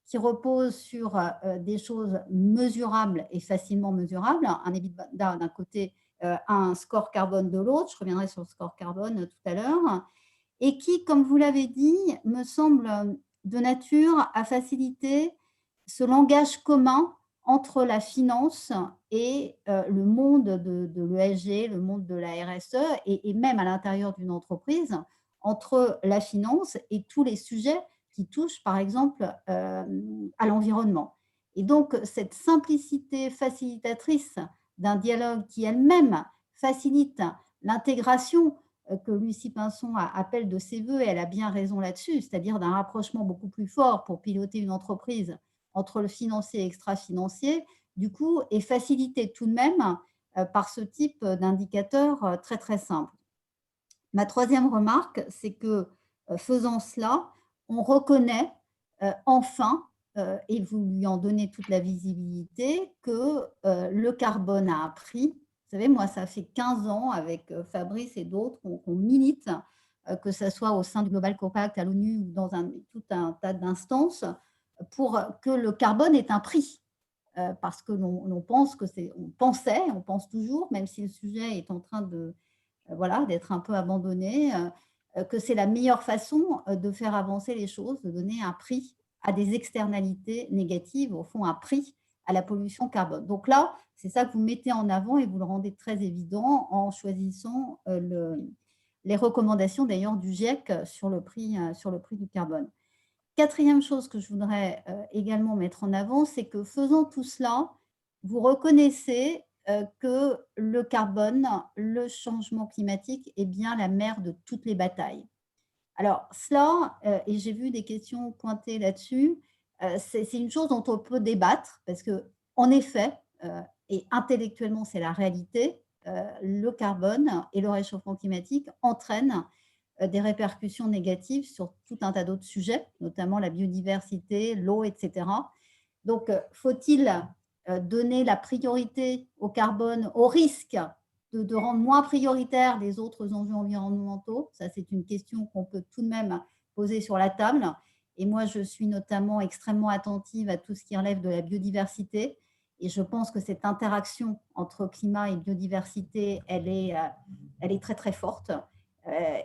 qui repose sur des choses mesurables et facilement mesurables, un EBITDA d'un côté, un score carbone de l'autre, je reviendrai sur le score carbone tout à l'heure, et qui, comme vous l'avez dit, me semble de nature à faciliter ce langage commun entre la finance et le monde de l'ESG, le monde de la RSE, et même à l'intérieur d'une entreprise, entre la finance et tous les sujets qui touchent, par exemple, à l'environnement. Et donc, cette simplicité facilitatrice d'un dialogue qui elle-même facilite l'intégration que Lucie Pinson appelle de ses voeux, et elle a bien raison là-dessus, c'est-à-dire d'un rapprochement beaucoup plus fort pour piloter une entreprise entre le financier et extra-financier, du coup, est facilité tout de même par ce type d'indicateur très, très simple. Ma troisième remarque, c'est que faisant cela, on reconnaît enfin, et vous lui en donnez toute la visibilité, que le carbone a un prix. Vous savez, moi, ça fait 15 ans avec Fabrice et d'autres qu'on milite, que ce soit au sein du Global Compact à l'ONU ou dans tout un tas d'instances, pour que le carbone ait un prix. Parce que l'on pense que on pense toujours, même si le sujet est en train de voilà, d'être un peu abandonné, que c'est la meilleure façon de faire avancer les choses, de donner un prix à des externalités négatives, au fond un prix à la pollution carbone. Donc là, c'est ça que vous mettez en avant et vous le rendez très évident en choisissant les recommandations d'ailleurs du GIEC sur le prix du carbone. Quatrième chose que je voudrais également mettre en avant, c'est que faisant tout cela, vous reconnaissez que le carbone, le changement climatique est bien la mère de toutes les batailles. Alors cela, et j'ai vu des questions pointées là-dessus, c'est une chose dont on peut débattre parce qu'en effet, et intellectuellement c'est la réalité, le carbone et le réchauffement climatique entraînent des répercussions négatives sur tout un tas d'autres sujets, notamment la biodiversité, l'eau, etc. Donc, faut-il donner la priorité au carbone au risque de rendre moins prioritaires les autres enjeux environnementaux? Ça, c'est une question qu'on peut tout de même poser sur la table. Et moi, je suis notamment extrêmement attentive à tout ce qui relève de la biodiversité. Et je pense que cette interaction entre climat et biodiversité, elle est très, très forte.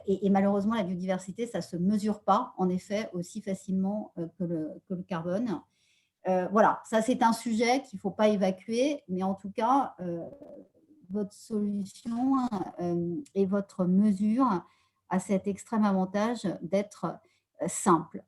Et malheureusement, la biodiversité, ça ne se mesure pas, en effet, aussi facilement que le carbone. Voilà, ça c'est un sujet qu'il ne faut pas évacuer, mais en tout cas, votre solution et votre mesure a cet extrême avantage d'être simple.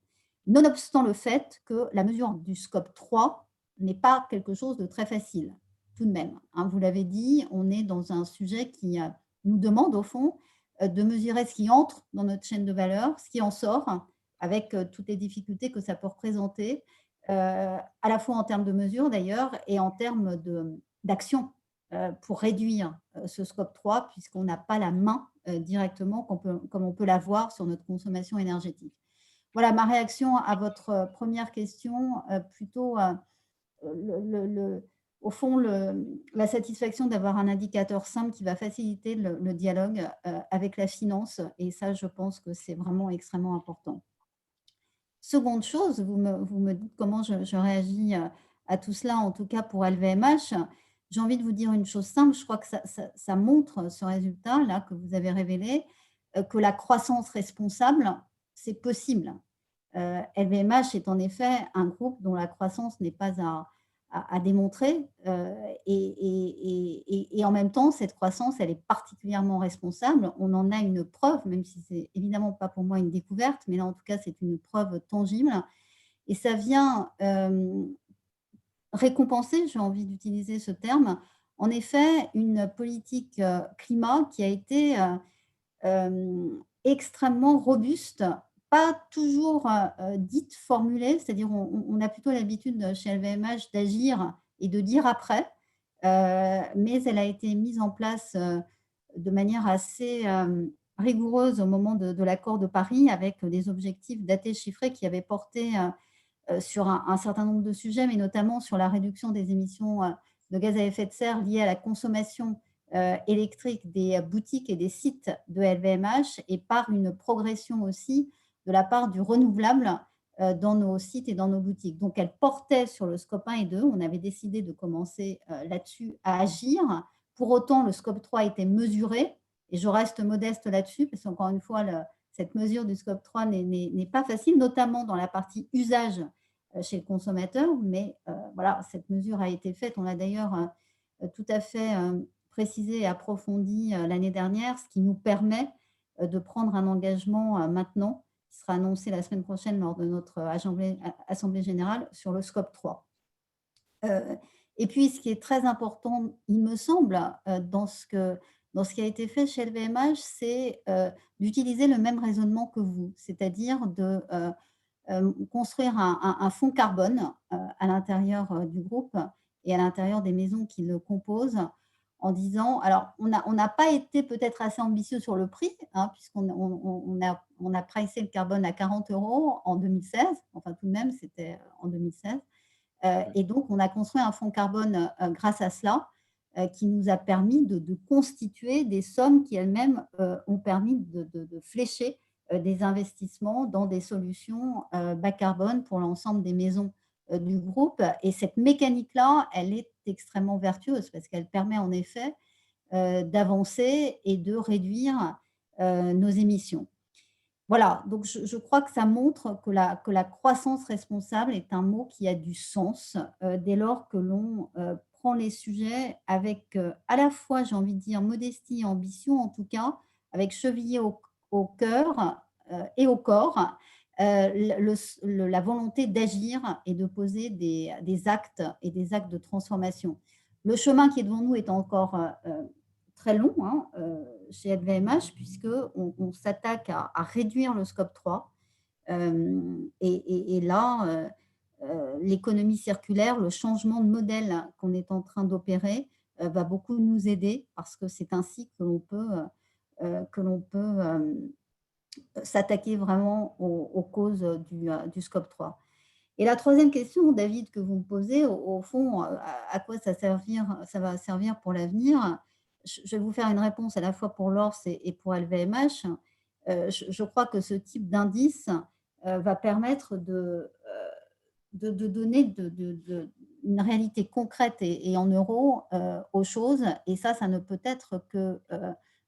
Nonobstant le fait que la mesure du scope 3 n'est pas quelque chose de très facile, tout de même. Hein, vous l'avez dit, on est dans un sujet qui nous demande, au fond, de mesurer ce qui entre dans notre chaîne de valeur, ce qui en sort, avec toutes les difficultés que ça peut représenter, à la fois en termes de mesures d'ailleurs et en termes d'action pour réduire ce scope 3, puisqu'on n'a pas la main directement comme on peut l'avoir sur notre consommation énergétique. Voilà ma réaction à votre première question, plutôt au fond, la satisfaction d'avoir un indicateur simple qui va faciliter le dialogue avec la finance. Et ça, je pense que c'est vraiment extrêmement important. Seconde chose, vous me dites comment je réagis à tout cela, en tout cas pour LVMH. J'ai envie de vous dire une chose simple. Je crois que ça montre ce résultat-là que vous avez révélé, que la croissance responsable, c'est possible. LVMH est en effet un groupe dont la croissance n'est pas à démontrer et en même temps, cette croissance, elle est particulièrement responsable. On en a une preuve, même si c'est évidemment pas pour moi une découverte, mais là, en tout cas, c'est une preuve tangible. Et ça vient récompenser, j'ai envie d'utiliser ce terme, en effet, une politique climat qui a été extrêmement robuste, pas toujours dite, formulée, c'est-à-dire on a plutôt l'habitude chez LVMH d'agir et de dire après, mais elle a été mise en place de manière assez rigoureuse au moment de l'accord de Paris avec des objectifs datés chiffrés qui avaient porté sur un certain nombre de sujets, mais notamment sur la réduction des émissions de gaz à effet de serre liées à la consommation électrique des boutiques et des sites de LVMH et par une progression aussi de la part du renouvelable dans nos sites et dans nos boutiques. Donc, elle portait sur le scope 1 et 2. On avait décidé de commencer là-dessus à agir. Pour autant, le scope 3 était mesuré et je reste modeste là-dessus parce qu'encore une fois, cette mesure du scope 3 n'est pas facile, notamment dans la partie usage chez le consommateur. Mais voilà, cette mesure a été faite. On l'a d'ailleurs tout à fait précisé et approfondi l'année dernière, ce qui nous permet de prendre un engagement maintenant, qui sera annoncé la semaine prochaine lors de notre Assemblée générale sur le scope 3. Et puis, ce qui est très important, il me semble, dans ce qui a été fait chez LVMH, c'est d'utiliser le même raisonnement que vous, c'est-à-dire de construire un fonds carbone à l'intérieur du groupe et à l'intérieur des maisons qui le composent, en disant, alors on n'a pas été peut-être assez ambitieux sur le prix, hein, puisqu'on a pricé le carbone à 40 € en 2016, enfin tout de même c'était en 2016, et donc on a construit un fonds carbone grâce à cela, qui nous a permis de constituer des sommes qui elles-mêmes ont permis de flécher des investissements dans des solutions bas carbone pour l'ensemble des maisons du groupe. Et cette mécanique-là, elle est extrêmement vertueuse parce qu'elle permet en effet d'avancer et de réduire nos émissions. Voilà, donc je crois que ça montre que la croissance responsable est un mot qui a du sens dès lors que l'on prend les sujets avec à la fois, j'ai envie de dire, modestie et ambition, en tout cas, avec chevillé au cœur et au corps, la volonté d'agir et de poser des actes et des actes de transformation. Le chemin qui est devant nous est encore très long chez LVMH, puisqu'on s'attaque à réduire le scope 3. Et là, l'économie circulaire, le changement de modèle qu'on est en train d'opérer va beaucoup nous aider parce que c'est ainsi que l'on peut s'attaquer vraiment aux causes du scope 3. Et la troisième question, David, que vous me posez, au fond, à quoi ça va servir pour l'avenir? Je vais vous faire une réponse à la fois pour l'ORS et pour LVMH. Je crois que ce type d'indice va permettre de donner une réalité concrète et en euros aux choses. Et ça ne peut être que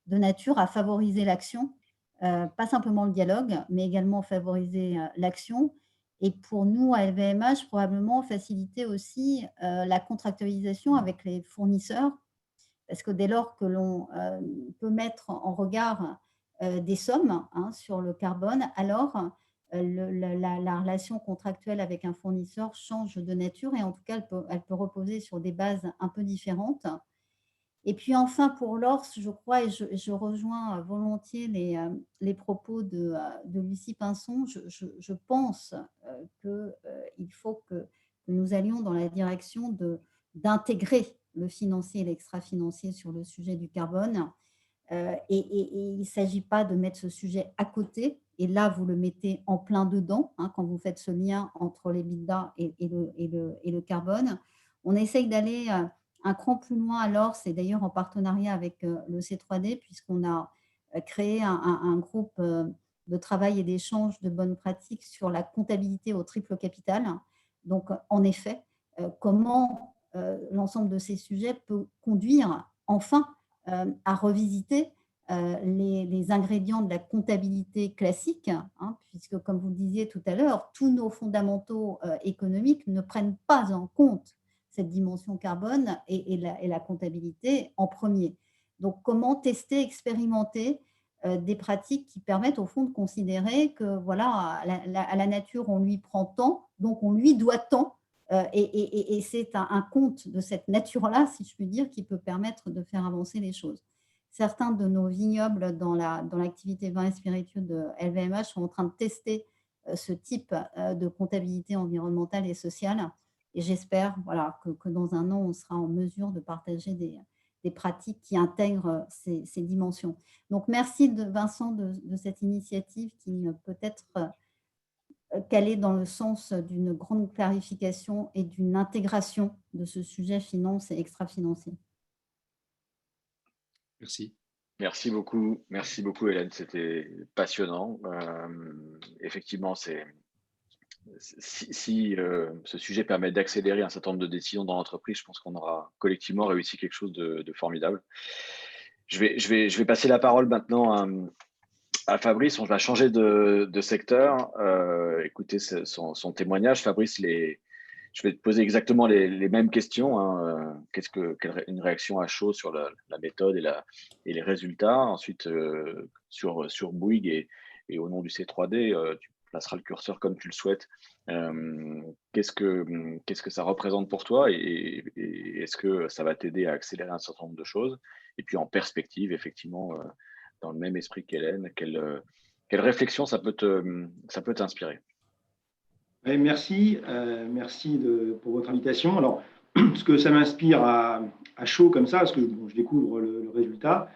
de nature à favoriser l'action, pas simplement le dialogue, mais également favoriser l'action. Et pour nous, à LVMH, probablement faciliter aussi la contractualisation avec les fournisseurs, parce que dès lors que l'on peut mettre en regard des sommes sur le carbone, alors la relation contractuelle avec un fournisseur change de nature et en tout cas, elle peut reposer sur des bases un peu différentes. Et puis enfin, pour l'ORS, je crois, et je rejoins volontiers les propos de Lucie Pinson, je pense qu'il faut que nous allions dans la direction d'intégrer le financier et l'extra-financier sur le sujet du carbone. Et il ne s'agit pas de mettre ce sujet à côté. Et là, vous le mettez en plein dedans, hein, quand vous faites ce lien entre l'EBITDA et le carbone. On essaye d'aller un cran plus loin alors, c'est d'ailleurs en partenariat avec le C3D, puisqu'on a créé un groupe de travail et d'échange de bonnes pratiques sur la comptabilité au triple capital. Donc, en effet, comment l'ensemble de ces sujets peut conduire enfin à revisiter les ingrédients de la comptabilité classique, hein, puisque, comme vous le disiez tout à l'heure, tous nos fondamentaux économiques ne prennent pas en compte cette dimension carbone et la comptabilité en premier. Donc, comment tester, expérimenter des pratiques qui permettent au fond de considérer que voilà, à la nature, on lui prend tant, donc on lui doit tant, et c'est un compte de cette nature-là, si je puis dire, qui peut permettre de faire avancer les choses. Certains de nos vignobles dans l'activité vin et spiritueux de LVMH sont en train de tester ce type de comptabilité environnementale et sociale. Et j'espère voilà, que dans un an, on sera en mesure de partager des pratiques qui intègrent ces dimensions. Donc, merci Vincent de cette initiative qui peut être qu'aller dans le sens d'une grande clarification et d'une intégration de ce sujet finance et extra-financier. Merci. Merci beaucoup Hélène, c'était passionnant. Effectivement, si ce sujet permet d'accélérer un certain nombre de décisions dans l'entreprise, je pense qu'on aura collectivement réussi quelque chose de formidable. Je vais passer la parole maintenant à Fabrice. On va changer de secteur. Écoutez son témoignage. Fabrice, je vais te poser exactement les mêmes questions. Hein. Une réaction à chaud sur la méthode et les résultats. Ensuite, sur Bouygues et au nom du C3D, tu placeras le curseur comme tu le souhaites. Qu'est-ce que ça représente pour toi et est-ce que ça va t'aider à accélérer un certain nombre de choses? Et puis en perspective, effectivement, dans le même esprit qu'Hélène, quelle réflexion ça peut t'inspirer? Oui, merci pour votre invitation. Alors, ce que ça m'inspire à chaud comme ça, parce que je découvre le résultat,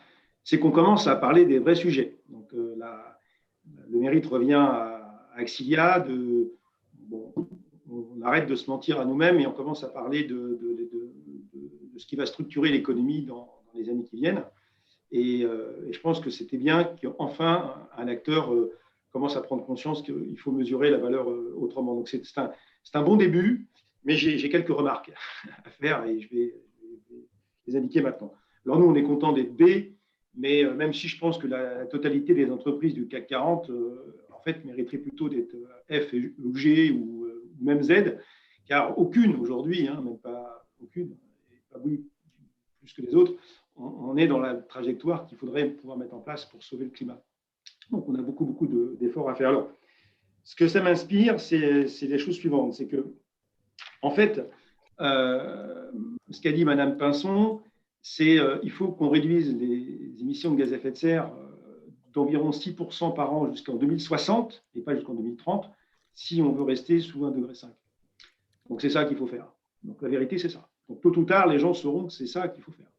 c'est qu'on commence à parler des vrais sujets. Donc, le mérite revient à Axilia. On arrête de se mentir à nous-mêmes et on commence à parler de ce qui va structurer l'économie dans les années qui viennent. Et je pense que c'était bien qu'enfin un acteur commence à prendre conscience qu'il faut mesurer la valeur autrement. Donc, c'est un bon début, mais j'ai quelques remarques à faire et je vais les indiquer maintenant. Alors, nous, on est content d'être B, mais même si je pense que la totalité des entreprises du CAC 40, en fait, mériterait plutôt d'être F ou G ou même Z, car aucune aujourd'hui, hein, même pas aucune, et pas oui, plus que les autres, on est dans la trajectoire qu'il faudrait pouvoir mettre en place pour sauver le climat. Donc, on a beaucoup d'efforts à faire. Alors, ce que ça m'inspire, c'est les choses suivantes. C'est que, en fait, ce qu'a dit Madame Pinson, c'est qu'il faut qu'on réduise les émissions de gaz à effet de serre d'environ 6% par an jusqu'en 2060 et pas jusqu'en 2030 si on veut rester sous 1,5 degré. Donc, c'est ça qu'il faut faire. Donc, la vérité, c'est ça. Donc, tôt ou tard, les gens sauront que c'est ça qu'il faut faire.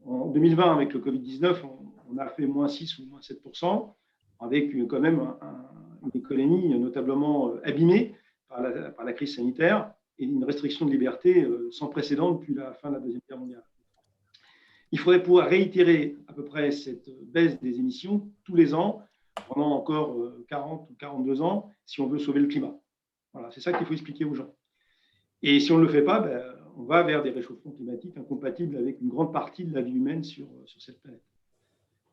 En 2020, avec le Covid-19, on a fait moins 6 ou moins 7%, avec quand même une économie notablement abîmée par la crise sanitaire et une restriction de liberté sans précédent depuis la fin de la Deuxième Guerre mondiale. Il faudrait pouvoir réitérer à peu près cette baisse des émissions tous les ans, pendant encore 40 ou 42 ans, si on veut sauver le climat. Voilà, c'est ça qu'il faut expliquer aux gens. Et si on ne le fait pas, on va vers des réchauffements climatiques incompatibles avec une grande partie de la vie humaine sur cette planète.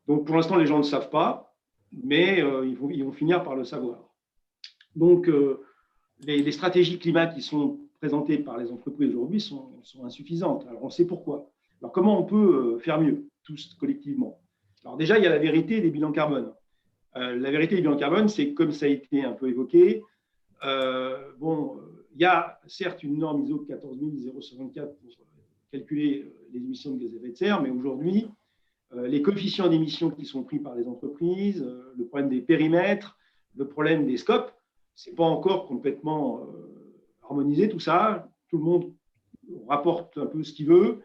Donc, pour l'instant, les gens ne le savent pas, mais ils vont finir par le savoir. Donc, les stratégies climat qui sont présentées par les entreprises aujourd'hui sont insuffisantes. Alors, on sait pourquoi. Alors, comment on peut faire mieux, tous collectivement? Alors, déjà, il y a la vérité des bilans carbone. La vérité des bilans carbone, c'est comme ça a été un peu évoqué. Il y a certes une norme ISO 14064 pour calculer les émissions de gaz à effet de serre, mais aujourd'hui, les coefficients d'émissions qui sont pris par les entreprises, le problème des périmètres, le problème des scopes, ce n'est pas encore complètement harmonisé tout ça. Tout le monde rapporte un peu ce qu'il veut.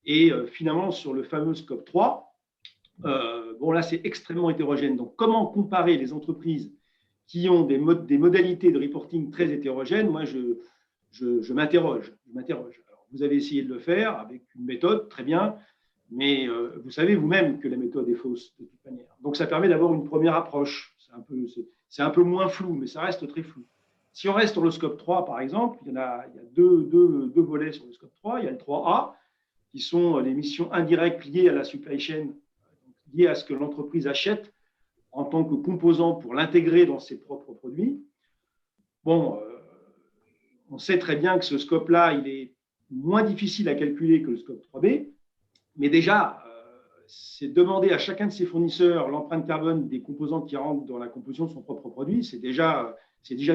Et finalement, sur le fameux scope 3, bon là, c'est extrêmement hétérogène. Donc, comment comparer les entreprises qui ont des modalités de reporting très hétérogènes? Moi, je m'interroge. Alors, vous avez essayé de le faire avec une méthode, très bien, mais vous savez vous-même que la méthode est fausse de toute manière. Donc, ça permet d'avoir une première approche. C'est un peu moins flou, mais ça reste très flou. Si on reste sur le scope 3, par exemple, il y a deux volets sur le scope 3. Il y a le 3A, qui sont les émissions indirectes liées à la supply chain, liées à ce que l'entreprise achète en tant que composant pour l'intégrer dans ses propres produits. Bon, on sait très bien que ce scope-là, il est moins difficile à calculer que le scope 3B, mais déjà, c'est demander à chacun de ses fournisseurs l'empreinte carbone des composants qui rentrent dans la composition de son propre produit, c'est déjà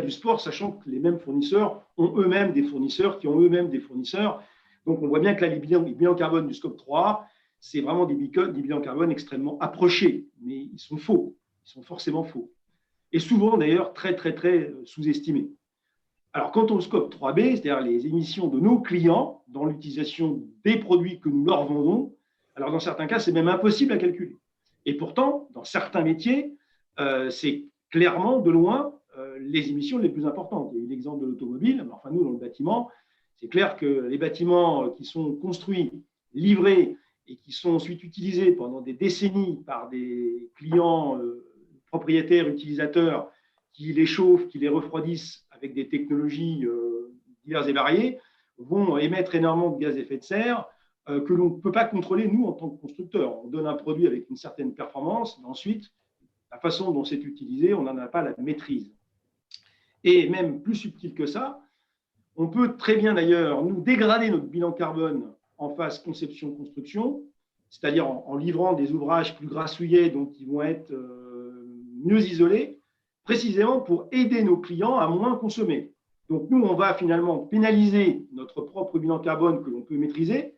du sport, sachant que les mêmes fournisseurs ont eux-mêmes des fournisseurs qui ont eux-mêmes des fournisseurs. Donc, on voit bien que là, les bilans carbone du scope 3, c'est vraiment des bilans carbone extrêmement approchés, mais ils sont faux, ils sont forcément faux. Et souvent, d'ailleurs, très, très, très sous-estimés. Alors, quant au scope 3B, c'est-à-dire les émissions de nos clients dans l'utilisation des produits que nous leur vendons, alors dans certains cas, c'est même impossible à calculer. Et pourtant, dans certains métiers, c'est clairement de loin les émissions les plus importantes. Il y a eu l'exemple de l'automobile, mais enfin nous, dans le bâtiment, c'est clair que les bâtiments qui sont construits, livrés et qui sont ensuite utilisés pendant des décennies par des clients propriétaires, utilisateurs, qui les chauffent, qui les refroidissent avec des technologies diverses et variées, vont émettre énormément de gaz à effet de serre que l'on ne peut pas contrôler, nous, en tant que constructeurs. On donne un produit avec une certaine performance, mais ensuite, la façon dont c'est utilisé, on n'en a pas la maîtrise. Et même plus subtil que ça, on peut très bien d'ailleurs nous dégrader notre bilan carbone en phase conception-construction, c'est-à-dire en livrant des ouvrages plus grassouillets, donc qui vont être mieux isolés, précisément pour aider nos clients à moins consommer. Donc nous, on va finalement pénaliser notre propre bilan carbone que l'on peut maîtriser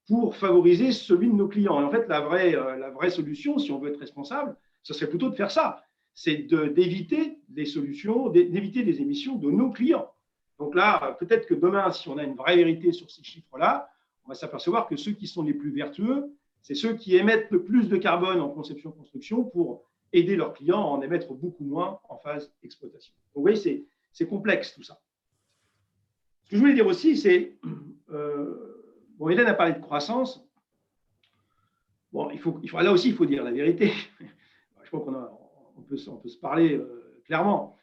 pour favoriser celui de nos clients. Et en fait, la vraie solution, si on veut être responsable, ce serait plutôt de faire ça, c'est d'éviter les solutions, d'éviter les émissions de nos clients. Donc là, peut-être que demain, si on a une vraie vérité sur ces chiffres-là, on va s'apercevoir que ceux qui sont les plus vertueux, c'est ceux qui émettent le plus de carbone en conception-construction pour aider leurs clients à en émettre beaucoup moins en phase exploitation. Donc vous voyez, c'est complexe tout ça. Ce que je voulais dire aussi, c'est, bon, Hélène a parlé de croissance. Bon, là aussi, il faut dire la vérité. Je crois qu'on peut se parler clairement.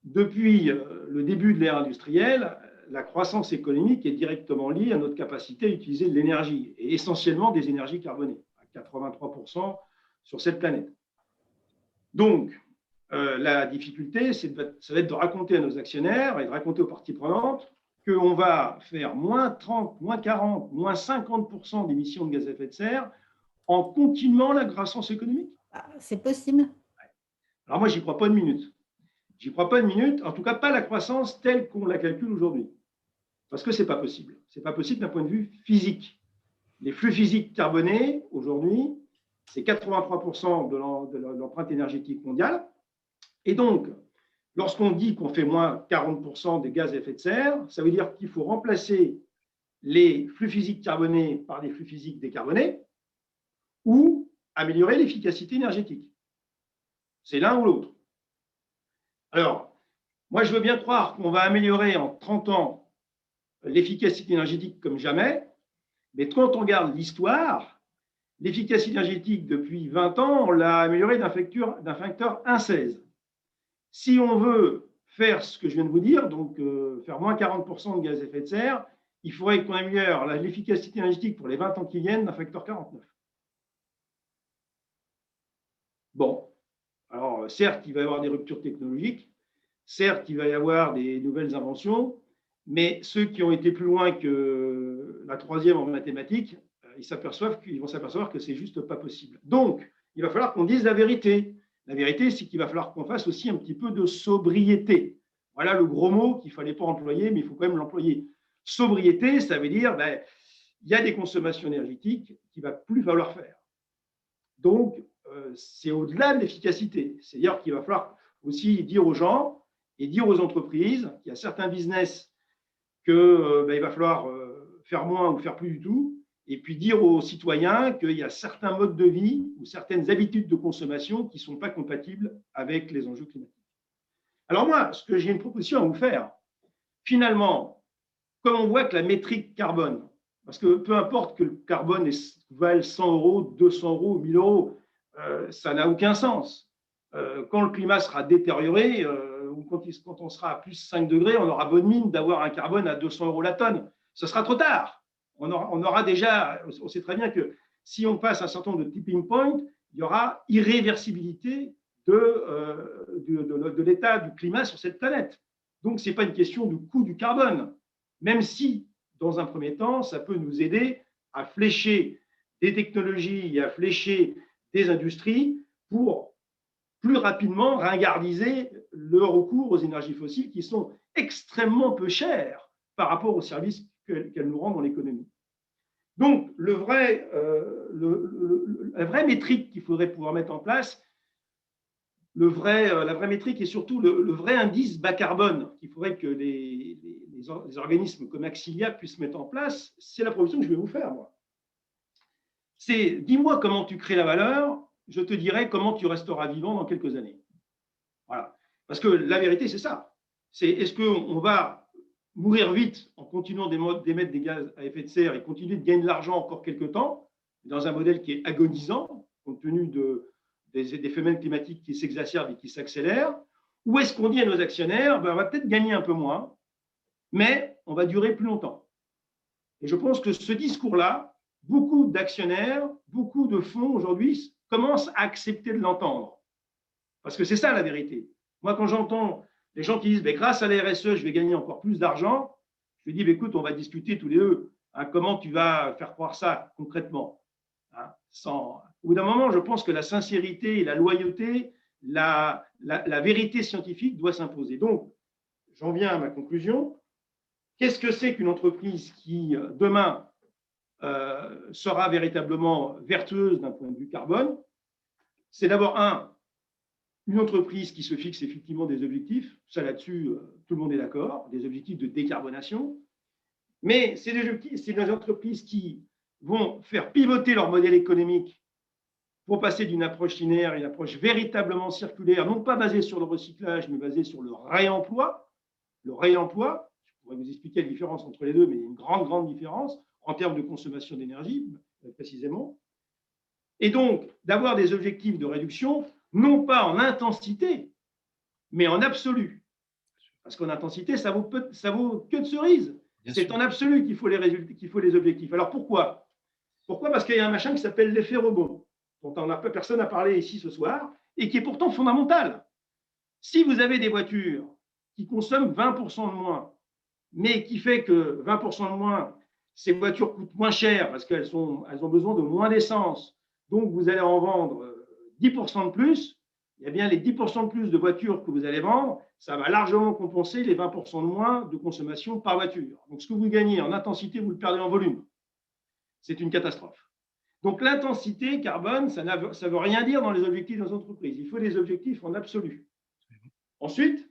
Depuis le début de l'ère industrielle, la croissance économique est directement liée à notre capacité à utiliser de l'énergie, et essentiellement des énergies carbonées, à 83% sur cette planète. Donc, la difficulté, ça va être de raconter à nos actionnaires et de raconter aux parties prenantes qu'on va faire moins 30, moins 40, moins 50% d'émissions de gaz à effet de serre en continuant la croissance économique. C'est possible. Alors moi, j'y crois pas une minute. J'y crois pas une minute, en tout cas pas la croissance telle qu'on la calcule aujourd'hui. Parce que ce n'est pas possible. Ce n'est pas possible d'un point de vue physique. Les flux physiques carbonés, aujourd'hui, c'est 83% de l'empreinte énergétique mondiale. Et donc, lorsqu'on dit qu'on fait moins 40% des gaz à effet de serre, ça veut dire qu'il faut remplacer les flux physiques carbonés par des flux physiques décarbonés ou améliorer l'efficacité énergétique. C'est l'un ou l'autre. Alors, moi, je veux bien croire qu'on va améliorer en 30 ans l'efficacité énergétique comme jamais, mais quand on regarde l'histoire, l'efficacité énergétique depuis 20 ans, on l'a améliorée d'un facteur 1,16. Si on veut faire ce que je viens de vous dire, donc faire moins 40% de gaz à effet de serre, il faudrait qu'on améliore l'efficacité énergétique pour les 20 ans qui viennent d'un facteur 49. Bon, alors certes, il va y avoir des ruptures technologiques, certes, il va y avoir des nouvelles inventions, mais ceux qui ont été plus loin que la troisième en mathématiques, ils vont s'apercevoir que c'est juste pas possible. Donc, il va falloir qu'on dise la vérité. La vérité, c'est qu'il va falloir qu'on fasse aussi un petit peu de sobriété. Voilà le gros mot qu'il ne fallait pas employer, mais il faut quand même l'employer. Sobriété, ça veut dire, il y a des consommations énergétiques qu'il ne va plus falloir faire. Donc, c'est au-delà de l'efficacité. C'est-à-dire qu'il va falloir aussi dire aux gens et dire aux entreprises qu'il y a certains business qu'il va falloir faire moins ou faire plus du tout, et puis dire aux citoyens qu'il y a certains modes de vie ou certaines habitudes de consommation qui ne sont pas compatibles avec les enjeux climatiques. Alors moi, j'ai une proposition à vous faire. Finalement, comme on voit que la métrique carbone, parce que peu importe que le carbone vaille 100 euros, 200 euros, 1000 euros, ça n'a aucun sens. Quand le climat sera détérioré, ou quand on sera à plus 5 degrés, on aura bonne mine d'avoir un carbone à 200 euros la tonne. Ce sera trop tard. On aura déjà, on sait très bien que si on passe un certain nombre de tipping points, il y aura irréversibilité de l'état du climat sur cette planète. Donc, ce n'est pas une question du coût du carbone, même si, dans un premier temps, ça peut nous aider à flécher des technologies et à flécher des industries pour plus rapidement ringardiser le recours aux énergies fossiles qui sont extrêmement peu chères par rapport aux services qu'elles nous rendent dans l'économie. Donc, la vraie métrique qu'il faudrait pouvoir mettre en place, la vraie métrique et surtout le vrai indice bas carbone qu'il faudrait que les organismes comme Axilia puissent mettre en place, c'est la proposition que je vais vous faire, moi. C'est, dis-moi comment tu crées la valeur, je te dirai comment tu resteras vivant dans quelques années. Voilà. Parce que la vérité, c'est ça. C'est est-ce qu'on va mourir vite en continuant d'émettre des gaz à effet de serre et continuer de gagner de l'argent encore quelques temps, dans un modèle qui est agonisant, compte tenu des phénomènes climatiques qui s'exacerbent et qui s'accélèrent, ou est-ce qu'on dit à nos actionnaires, on va peut-être gagner un peu moins, mais on va durer plus longtemps. Et je pense que ce discours-là, beaucoup d'actionnaires, beaucoup de fonds aujourd'hui commencent à accepter de l'entendre. Parce que c'est ça la vérité. Moi, quand j'entends les gens qui disent grâce à la RSE, je vais gagner encore plus d'argent, je lui dis écoute, on va discuter tous les deux. Comment tu vas faire croire ça concrètement, Au bout d'un moment, je pense que la sincérité et la loyauté, la vérité scientifique doit s'imposer. Donc, j'en viens à ma conclusion. Qu'est-ce que c'est qu'une entreprise qui, demain, sera véritablement vertueuse d'un point de vue carbone? C'est d'abord, une entreprise qui se fixe effectivement des objectifs, ça là-dessus, tout le monde est d'accord, des objectifs de décarbonation, mais c'est des entreprises qui vont faire pivoter leur modèle économique pour passer d'une approche linéaire à une approche véritablement circulaire, non pas basée sur le recyclage, mais basée sur le réemploi. Le réemploi, je pourrais vous expliquer la différence entre les deux, mais il y a une grande, grande différence en termes de consommation d'énergie, précisément. Et donc, d'avoir des objectifs de réduction, non pas en intensité, mais en absolu. Parce qu'en intensité, ça vaut que de cerise. C'est en absolu qu'il faut les objectifs. Alors pourquoi? Pourquoi? Parce qu'il y a un machin qui s'appelle l'effet rebond, dont personne n'a parlé ici ce soir, et qui est pourtant fondamental. Si vous avez des voitures qui consomment 20% de moins, mais qui fait que 20% de moins, ces voitures coûtent moins cher parce qu'elles ont besoin de moins d'essence, donc vous allez en vendre 10% de plus, eh bien les 10% de plus de voitures que vous allez vendre, ça va largement compenser les 20% de moins de consommation par voiture. Donc ce que vous gagnez en intensité, vous le perdez en volume. C'est une catastrophe. Donc l'intensité carbone, ça ne veut rien dire dans les objectifs de nos entreprises. Il faut des objectifs en absolu. Ensuite,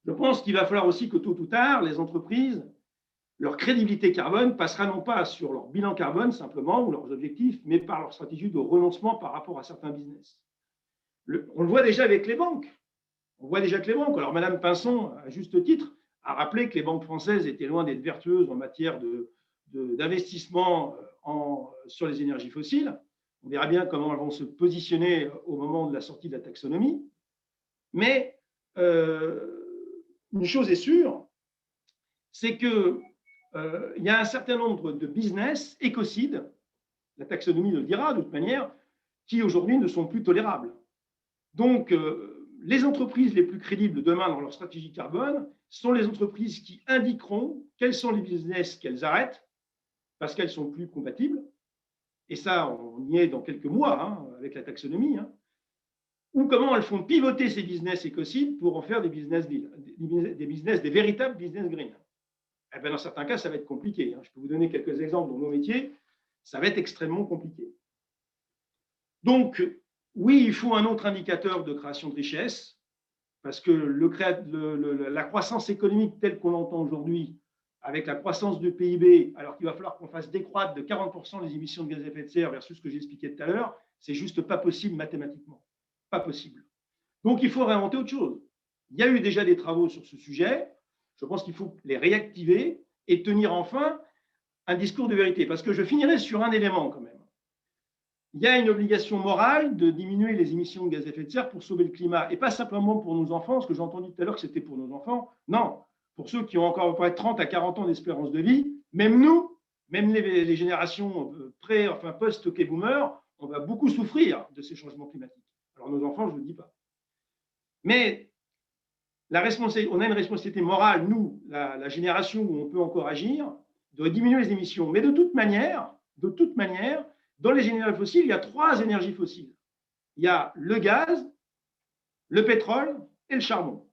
je pense qu'il va falloir aussi que tôt ou tard, les entreprises, leur crédibilité carbone passera non pas sur leur bilan carbone simplement ou leurs objectifs, mais par leur stratégie de renoncement par rapport à certains business. On le voit déjà avec les banques. Alors, Madame Pinson, à juste titre, a rappelé que les banques françaises étaient loin d'être vertueuses en matière d'investissement sur les énergies fossiles. On verra bien comment elles vont se positionner au moment de la sortie de la taxonomie. Mais une chose est sûre, c'est qu'il y a un certain nombre de business écocides, la taxonomie le dira de toute manière, qui aujourd'hui ne sont plus tolérables. Donc, les entreprises les plus crédibles demain dans leur stratégie carbone sont les entreprises qui indiqueront quels sont les business qu'elles arrêtent parce qu'elles sont plus compatibles. Et ça, on y est dans quelques mois avec la taxonomie. Ou comment elles font pivoter ces business écocides pour en faire des business deals, des véritables business green. Eh bien, dans certains cas, ça va être compliqué. Je peux vous donner quelques exemples dans nos métiers. Ça va être extrêmement compliqué. Donc, oui, il faut un autre indicateur de création de richesse, parce que la croissance économique telle qu'on l'entend aujourd'hui, avec la croissance du PIB, alors qu'il va falloir qu'on fasse décroître de 40% les émissions de gaz à effet de serre versus ce que j'expliquais tout à l'heure, c'est juste pas possible mathématiquement. Pas possible. Donc, il faut réinventer autre chose. Il y a eu déjà des travaux sur ce sujet. Je pense qu'il faut les réactiver et tenir enfin un discours de vérité. Parce que je finirai sur un élément quand même. Il y a une obligation morale de diminuer les émissions de gaz à effet de serre pour sauver le climat. Et pas simplement pour nos enfants, parce que j'ai entendu tout à l'heure que c'était pour nos enfants. Non, pour ceux qui ont encore à peu près 30 à 40 ans d'espérance de vie, même nous, même les générations post-hockey boomer, on va beaucoup souffrir de ces changements climatiques. Alors nos enfants, je ne le dis pas. Mais on a une responsabilité morale, nous, la génération où on peut encore agir, de diminuer les émissions. Mais de toute manière, dans les énergies fossiles, il y a 3 énergies fossiles. Il y a le gaz, le pétrole et le charbon.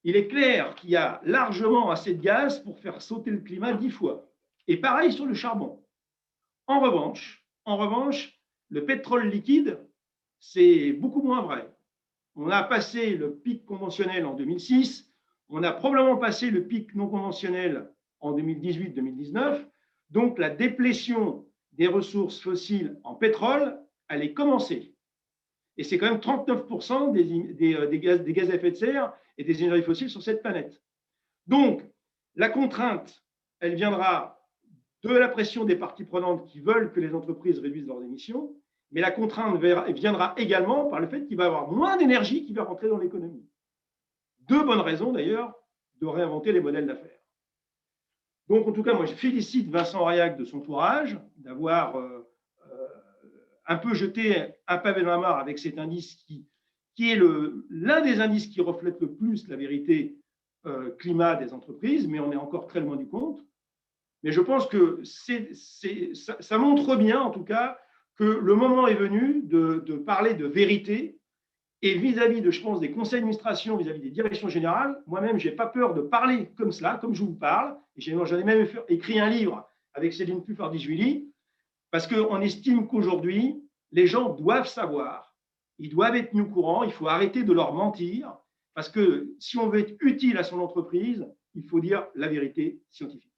Il est clair qu'il y a largement assez de gaz pour faire sauter le climat 10 fois. Et pareil sur le charbon. En revanche, le pétrole liquide, c'est beaucoup moins vrai. On a passé le pic conventionnel en 2006, on a probablement passé le pic non conventionnel en 2018-2019, donc la déplétion des ressources fossiles en pétrole, elle est commencée. Et c'est quand même 39% des gaz à effet de serre et des énergies fossiles sur cette planète. Donc, la contrainte, elle viendra de la pression des parties prenantes qui veulent que les entreprises réduisent leurs émissions, mais la contrainte viendra également par le fait qu'il va y avoir moins d'énergie qui va rentrer dans l'économie. 2 bonnes raisons d'ailleurs de réinventer les modèles d'affaires. Donc en tout cas, moi je félicite Vincent Auriac de son courage, d'avoir un peu jeté un pavé dans la mare avec cet indice qui est l'un des indices qui reflète le plus la vérité climat des entreprises, mais on est encore très loin du compte. Mais je pense que ça montre bien en tout cas que le moment est venu de parler de vérité et vis-à-vis je pense, des conseils d'administration, vis-à-vis des directions générales. Moi-même, je n'ai pas peur de parler comme cela, comme je vous parle. J'en ai même écrit un livre avec Céline Puffardi-Juilly, parce qu'on estime qu'aujourd'hui, les gens doivent savoir, ils doivent être tenus au courant, il faut arrêter de leur mentir, parce que si on veut être utile à son entreprise, il faut dire la vérité scientifique.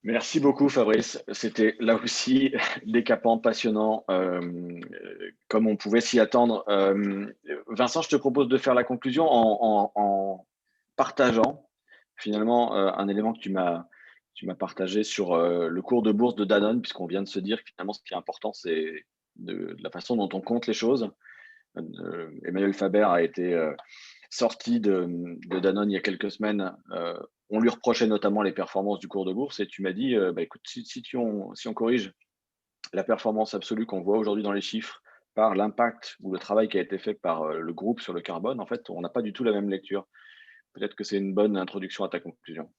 Merci beaucoup Fabrice, c'était là aussi décapant, passionnant, comme on pouvait s'y attendre. Vincent, je te propose de faire la conclusion en partageant finalement un élément que tu m'as partagé sur le cours de bourse de Danone, puisqu'on vient de se dire que finalement ce qui est important, c'est de la façon dont on compte les choses. Emmanuel Faber a été sorti de Danone il y a quelques semaines. On lui reprochait notamment les performances du cours de bourse et tu m'as dit, écoute, si on corrige la performance absolue qu'on voit aujourd'hui dans les chiffres par l'impact ou le travail qui a été fait par le groupe sur le carbone, en fait, on n'a pas du tout la même lecture. Peut-être que c'est une bonne introduction à ta conclusion.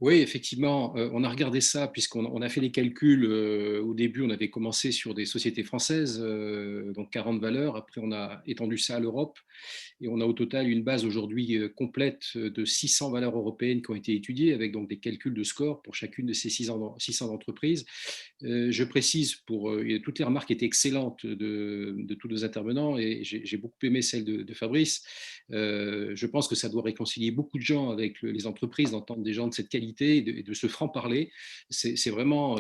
Oui, effectivement, on a regardé ça puisqu'on a fait les calculs. Au début, on avait commencé sur des sociétés françaises, donc 40 valeurs. Après, on a étendu ça à l'Europe et on a au total une base aujourd'hui complète de 600 valeurs européennes qui ont été étudiées avec donc des calculs de score pour chacune de ces 600 entreprises. Je précise, toutes les remarques étaient excellentes de tous nos intervenants et j'ai beaucoup aimé celle de Fabrice. Je pense que ça doit réconcilier beaucoup de gens avec les entreprises, d'entendre des gens de cette qualité et de ce franc-parler. C'est vraiment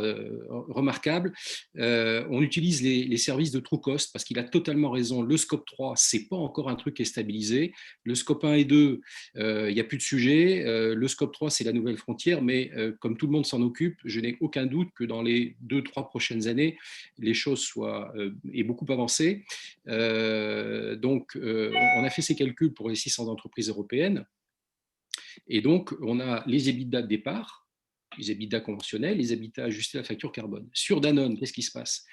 remarquable. On utilise les services de Trucost parce qu'il a totalement raison. Le scope 3, ce n'est pas encore un truc qui est stabilisé. Le scope 1 et 2, il n'y a plus de sujet. Le scope 3, c'est la nouvelle frontière, mais comme tout le monde s'en occupe, je n'ai aucun doute que dans les 2-3 prochaines années, les choses aient beaucoup avancé. Donc, on a fait ces calculs pour les 600 entreprises européennes. Et donc, on a les EBITDA de départ, les EBITDA conventionnels, les EBITDA ajustés à la facture carbone. Sur Danone, qu'est-ce qui se passe ?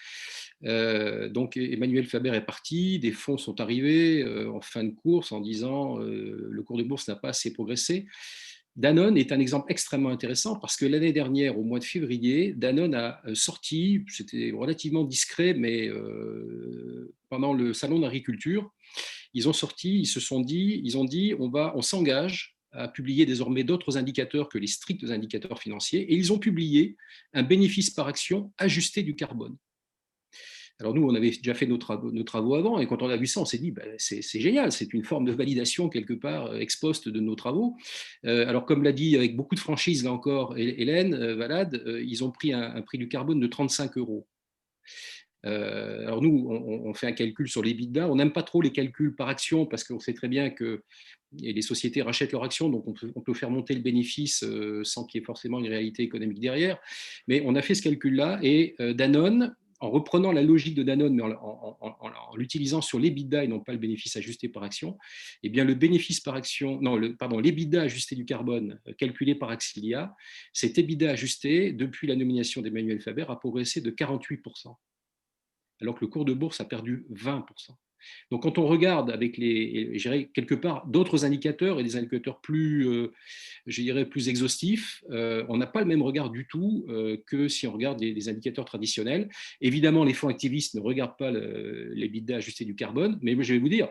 Donc, Emmanuel Faber est parti, des fonds sont arrivés en fin de course en disant le cours de bourse n'a pas assez progressé. Danone est un exemple extrêmement intéressant parce que l'année dernière, au mois de février, Danone a sorti, c'était relativement discret, mais pendant le salon d'agriculture, ils ont dit, on s'engage à publier désormais d'autres indicateurs que les stricts indicateurs financiers, et ils ont publié un bénéfice par action ajusté du carbone. Alors nous, on avait déjà fait nos travaux avant, et quand on a vu ça, on s'est dit, ben, c'est génial, c'est une forme de validation quelque part ex post de nos travaux. Alors comme l'a dit avec beaucoup de franchise, là encore, Hélène Valade, ils ont pris un prix du carbone de 35 €. Alors nous, on fait un calcul sur l'EBITDA. On n'aime pas trop les calculs par action parce qu'on sait très bien que les sociétés rachètent leurs actions, donc on peut faire monter le bénéfice sans qu'il y ait forcément une réalité économique derrière. Mais on a fait ce calcul-là et Danone, en reprenant la logique de Danone, mais en l'utilisant sur l'EBITDA et non pas le bénéfice ajusté par action, eh bien le bénéfice par action, non, l'EBITDA ajusté du carbone calculé par Axilia, cet EBITDA ajusté, depuis la nomination d'Emmanuel Faber, a progressé de 48%. Alors que le cours de bourse a perdu 20%. Donc, quand on regarde avec je dirais, quelque part d'autres indicateurs et des indicateurs plus, je dirais, plus exhaustifs, on n'a pas le même regard du tout que si on regarde des indicateurs traditionnels. Évidemment, les fonds activistes ne regardent pas l'EBITDA ajusté du carbone, mais je vais vous dire,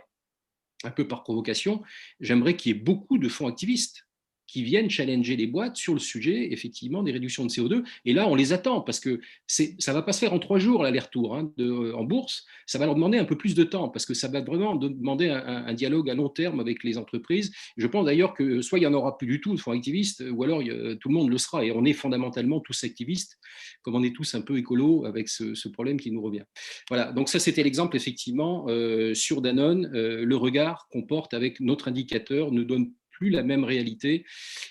un peu par provocation, j'aimerais qu'il y ait beaucoup de fonds activistes qui viennent challenger les boîtes sur le sujet, effectivement, des réductions de CO2. Et là, on les attend, parce que ça ne va pas se faire en 3 jours, l'aller-retour en bourse. Ça va leur demander un peu plus de temps, parce que ça va vraiment demander un dialogue à long terme avec les entreprises. Je pense d'ailleurs que soit il n'y en aura plus du tout de fonds activistes, ou alors tout le monde le sera. Et on est fondamentalement tous activistes, comme on est tous un peu écolos avec ce problème qui nous revient. Voilà, donc ça, c'était l'exemple, effectivement, sur Danone. Le regard qu'on porte avec notre indicateur ne donne plus la même réalité,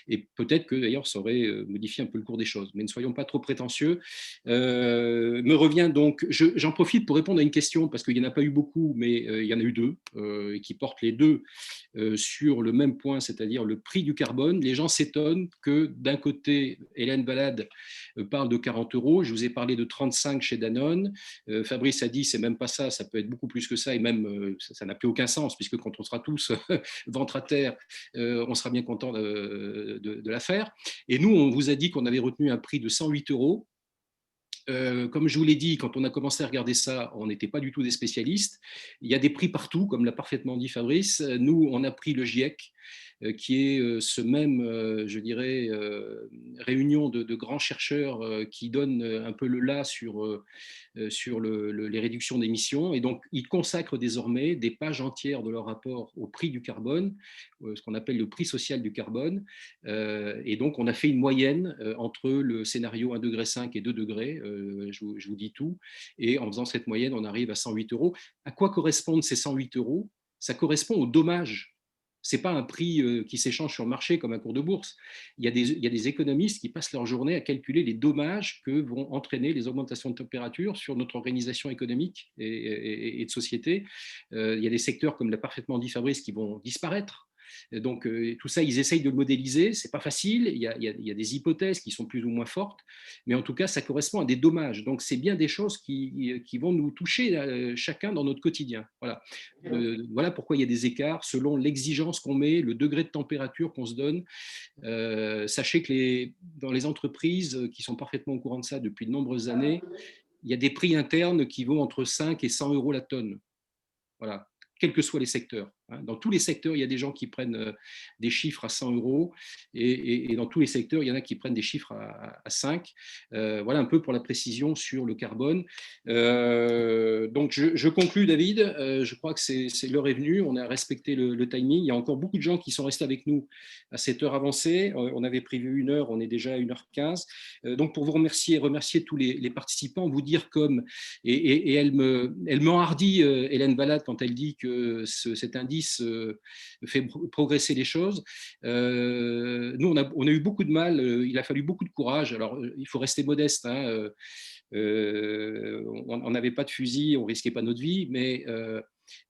et peut-être que d'ailleurs ça aurait modifié un peu le cours des choses, mais ne soyons pas trop prétentieux. Me revient donc, j'en profite pour répondre à une question, parce qu'il n'y en a pas eu beaucoup, mais il y en a eu 2, et qui portent les 2 sur le même point, c'est-à-dire le prix du carbone. Les gens s'étonnent que d'un côté, Hélène Valade parle de 40 €, je vous ai parlé de 35 chez Danone, Fabrice a dit c'est même pas ça, ça peut être beaucoup plus que ça, et même ça n'a plus aucun sens, puisque quand on sera tous ventre à terre, on sera bien content de la faire. Et nous, on vous a dit qu'on avait retenu un prix de 108 €. Comme je vous l'ai dit, quand on a commencé à regarder ça, on n'était pas du tout des spécialistes. Il y a des prix partout, comme l'a parfaitement dit Fabrice. Nous, on a pris le GIEC, qui est ce même, je dirais, réunion de grands chercheurs qui donne un peu le là sur les réductions d'émissions. Et donc, ils consacrent désormais des pages entières de leur rapport au prix du carbone, ce qu'on appelle le prix social du carbone. Et donc, on a fait une moyenne entre le scénario 1,5 degré et 2 degrés, je vous dis tout. Et en faisant cette moyenne, on arrive à 108 €. À quoi correspondent ces 108 €? Ça correspond au dommage. Ce n'est pas un prix qui s'échange sur le marché comme un cours de bourse. Il y a des économistes qui passent leur journée à calculer les dommages que vont entraîner les augmentations de température sur notre organisation économique et de société. Il y a des secteurs, comme l'a parfaitement dit Fabrice, qui vont disparaître. Donc, tout ça, ils essayent de le modéliser. Ce n'est pas facile. Il y a des hypothèses qui sont plus ou moins fortes. Mais en tout cas, ça correspond à des dommages. Donc, c'est bien des choses qui vont nous toucher chacun dans notre quotidien. Voilà. Voilà pourquoi il y a des écarts selon l'exigence qu'on met, le degré de température qu'on se donne. Sachez que dans les entreprises qui sont parfaitement au courant de ça depuis de nombreuses années, il y a des prix internes qui vont entre 5 et 100 € la tonne. Voilà, quels que soient les secteurs. Dans tous les secteurs, il y a des gens qui prennent des chiffres à 100 € et dans tous les secteurs, il y en a qui prennent des chiffres à 5. Voilà un peu pour la précision sur le carbone. Donc, je conclus, David. Je crois que l'heure est venue. On a respecté le timing. Il y a encore beaucoup de gens qui sont restés avec nous à cette heure avancée. On avait prévu 1 heure, on est déjà à 1h15. Donc, pour vous remercier tous les participants, vous dire comme, et elle m'enhardit, Hélène Valade, quand elle dit que cet indice fait progresser les choses. Nous, on a eu beaucoup de mal, il a fallu beaucoup de courage. Alors, il faut rester modeste, hein. On n'avait pas de fusil, on risquait pas notre vie, mais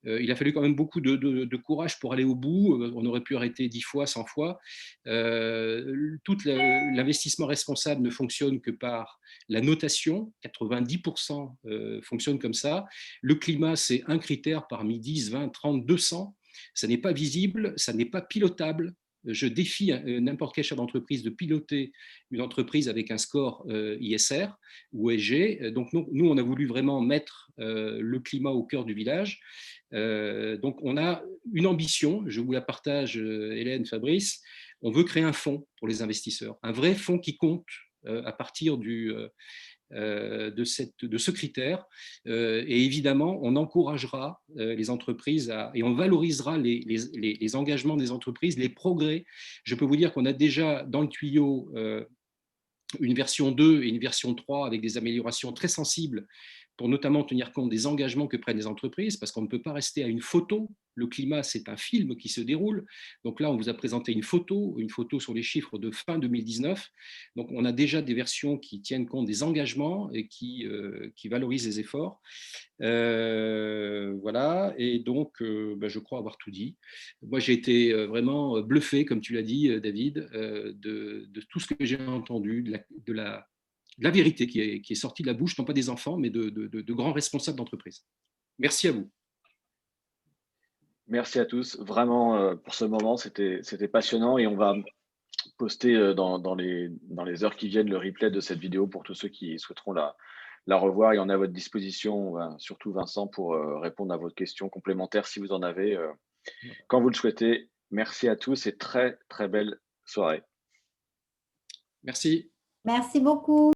il a fallu quand même beaucoup de courage pour aller au bout. On aurait pu arrêter 10 fois, 100 fois. Tout l'investissement responsable ne fonctionne que par la notation. 90% fonctionne comme ça. Le climat, c'est un critère parmi 10, 20, 30, 200. Ça n'est pas visible, ça n'est pas pilotable. Je défie n'importe quel chef d'entreprise de piloter une entreprise avec un score ISR ou ESG. Donc, nous, on a voulu vraiment mettre le climat au cœur du village. Donc, on a une ambition, je vous la partage, Hélène, Fabrice. On veut créer un fonds pour les investisseurs, un vrai fonds qui compte à partir de ce critère. Et évidemment, on encouragera les entreprises et on valorisera les engagements des entreprises, les progrès. Je peux vous dire qu'on a déjà dans le tuyau une version 2 et une version 3 avec des améliorations très sensibles pour notamment tenir compte des engagements que prennent les entreprises, parce qu'on ne peut pas rester à une photo. Le climat, c'est un film qui se déroule. Donc là, on vous a présenté une photo sur les chiffres de fin 2019. Donc on a déjà des versions qui tiennent compte des engagements et qui valorisent les efforts. Voilà, et donc je crois avoir tout dit. Moi, j'ai été vraiment bluffé, comme tu l'as dit, David, de tout ce que j'ai entendu, de la vérité qui est sortie de la bouche, non pas des enfants, mais de grands responsables d'entreprise. Merci à vous. Merci à tous, vraiment, pour ce moment, c'était passionnant et on va poster dans les heures qui viennent le replay de cette vidéo pour tous ceux qui souhaiteront la revoir et on est à votre disposition, surtout Vincent, pour répondre à vos questions complémentaires si vous en avez quand vous le souhaitez. Merci à tous et très, très belle soirée. Merci. Merci beaucoup.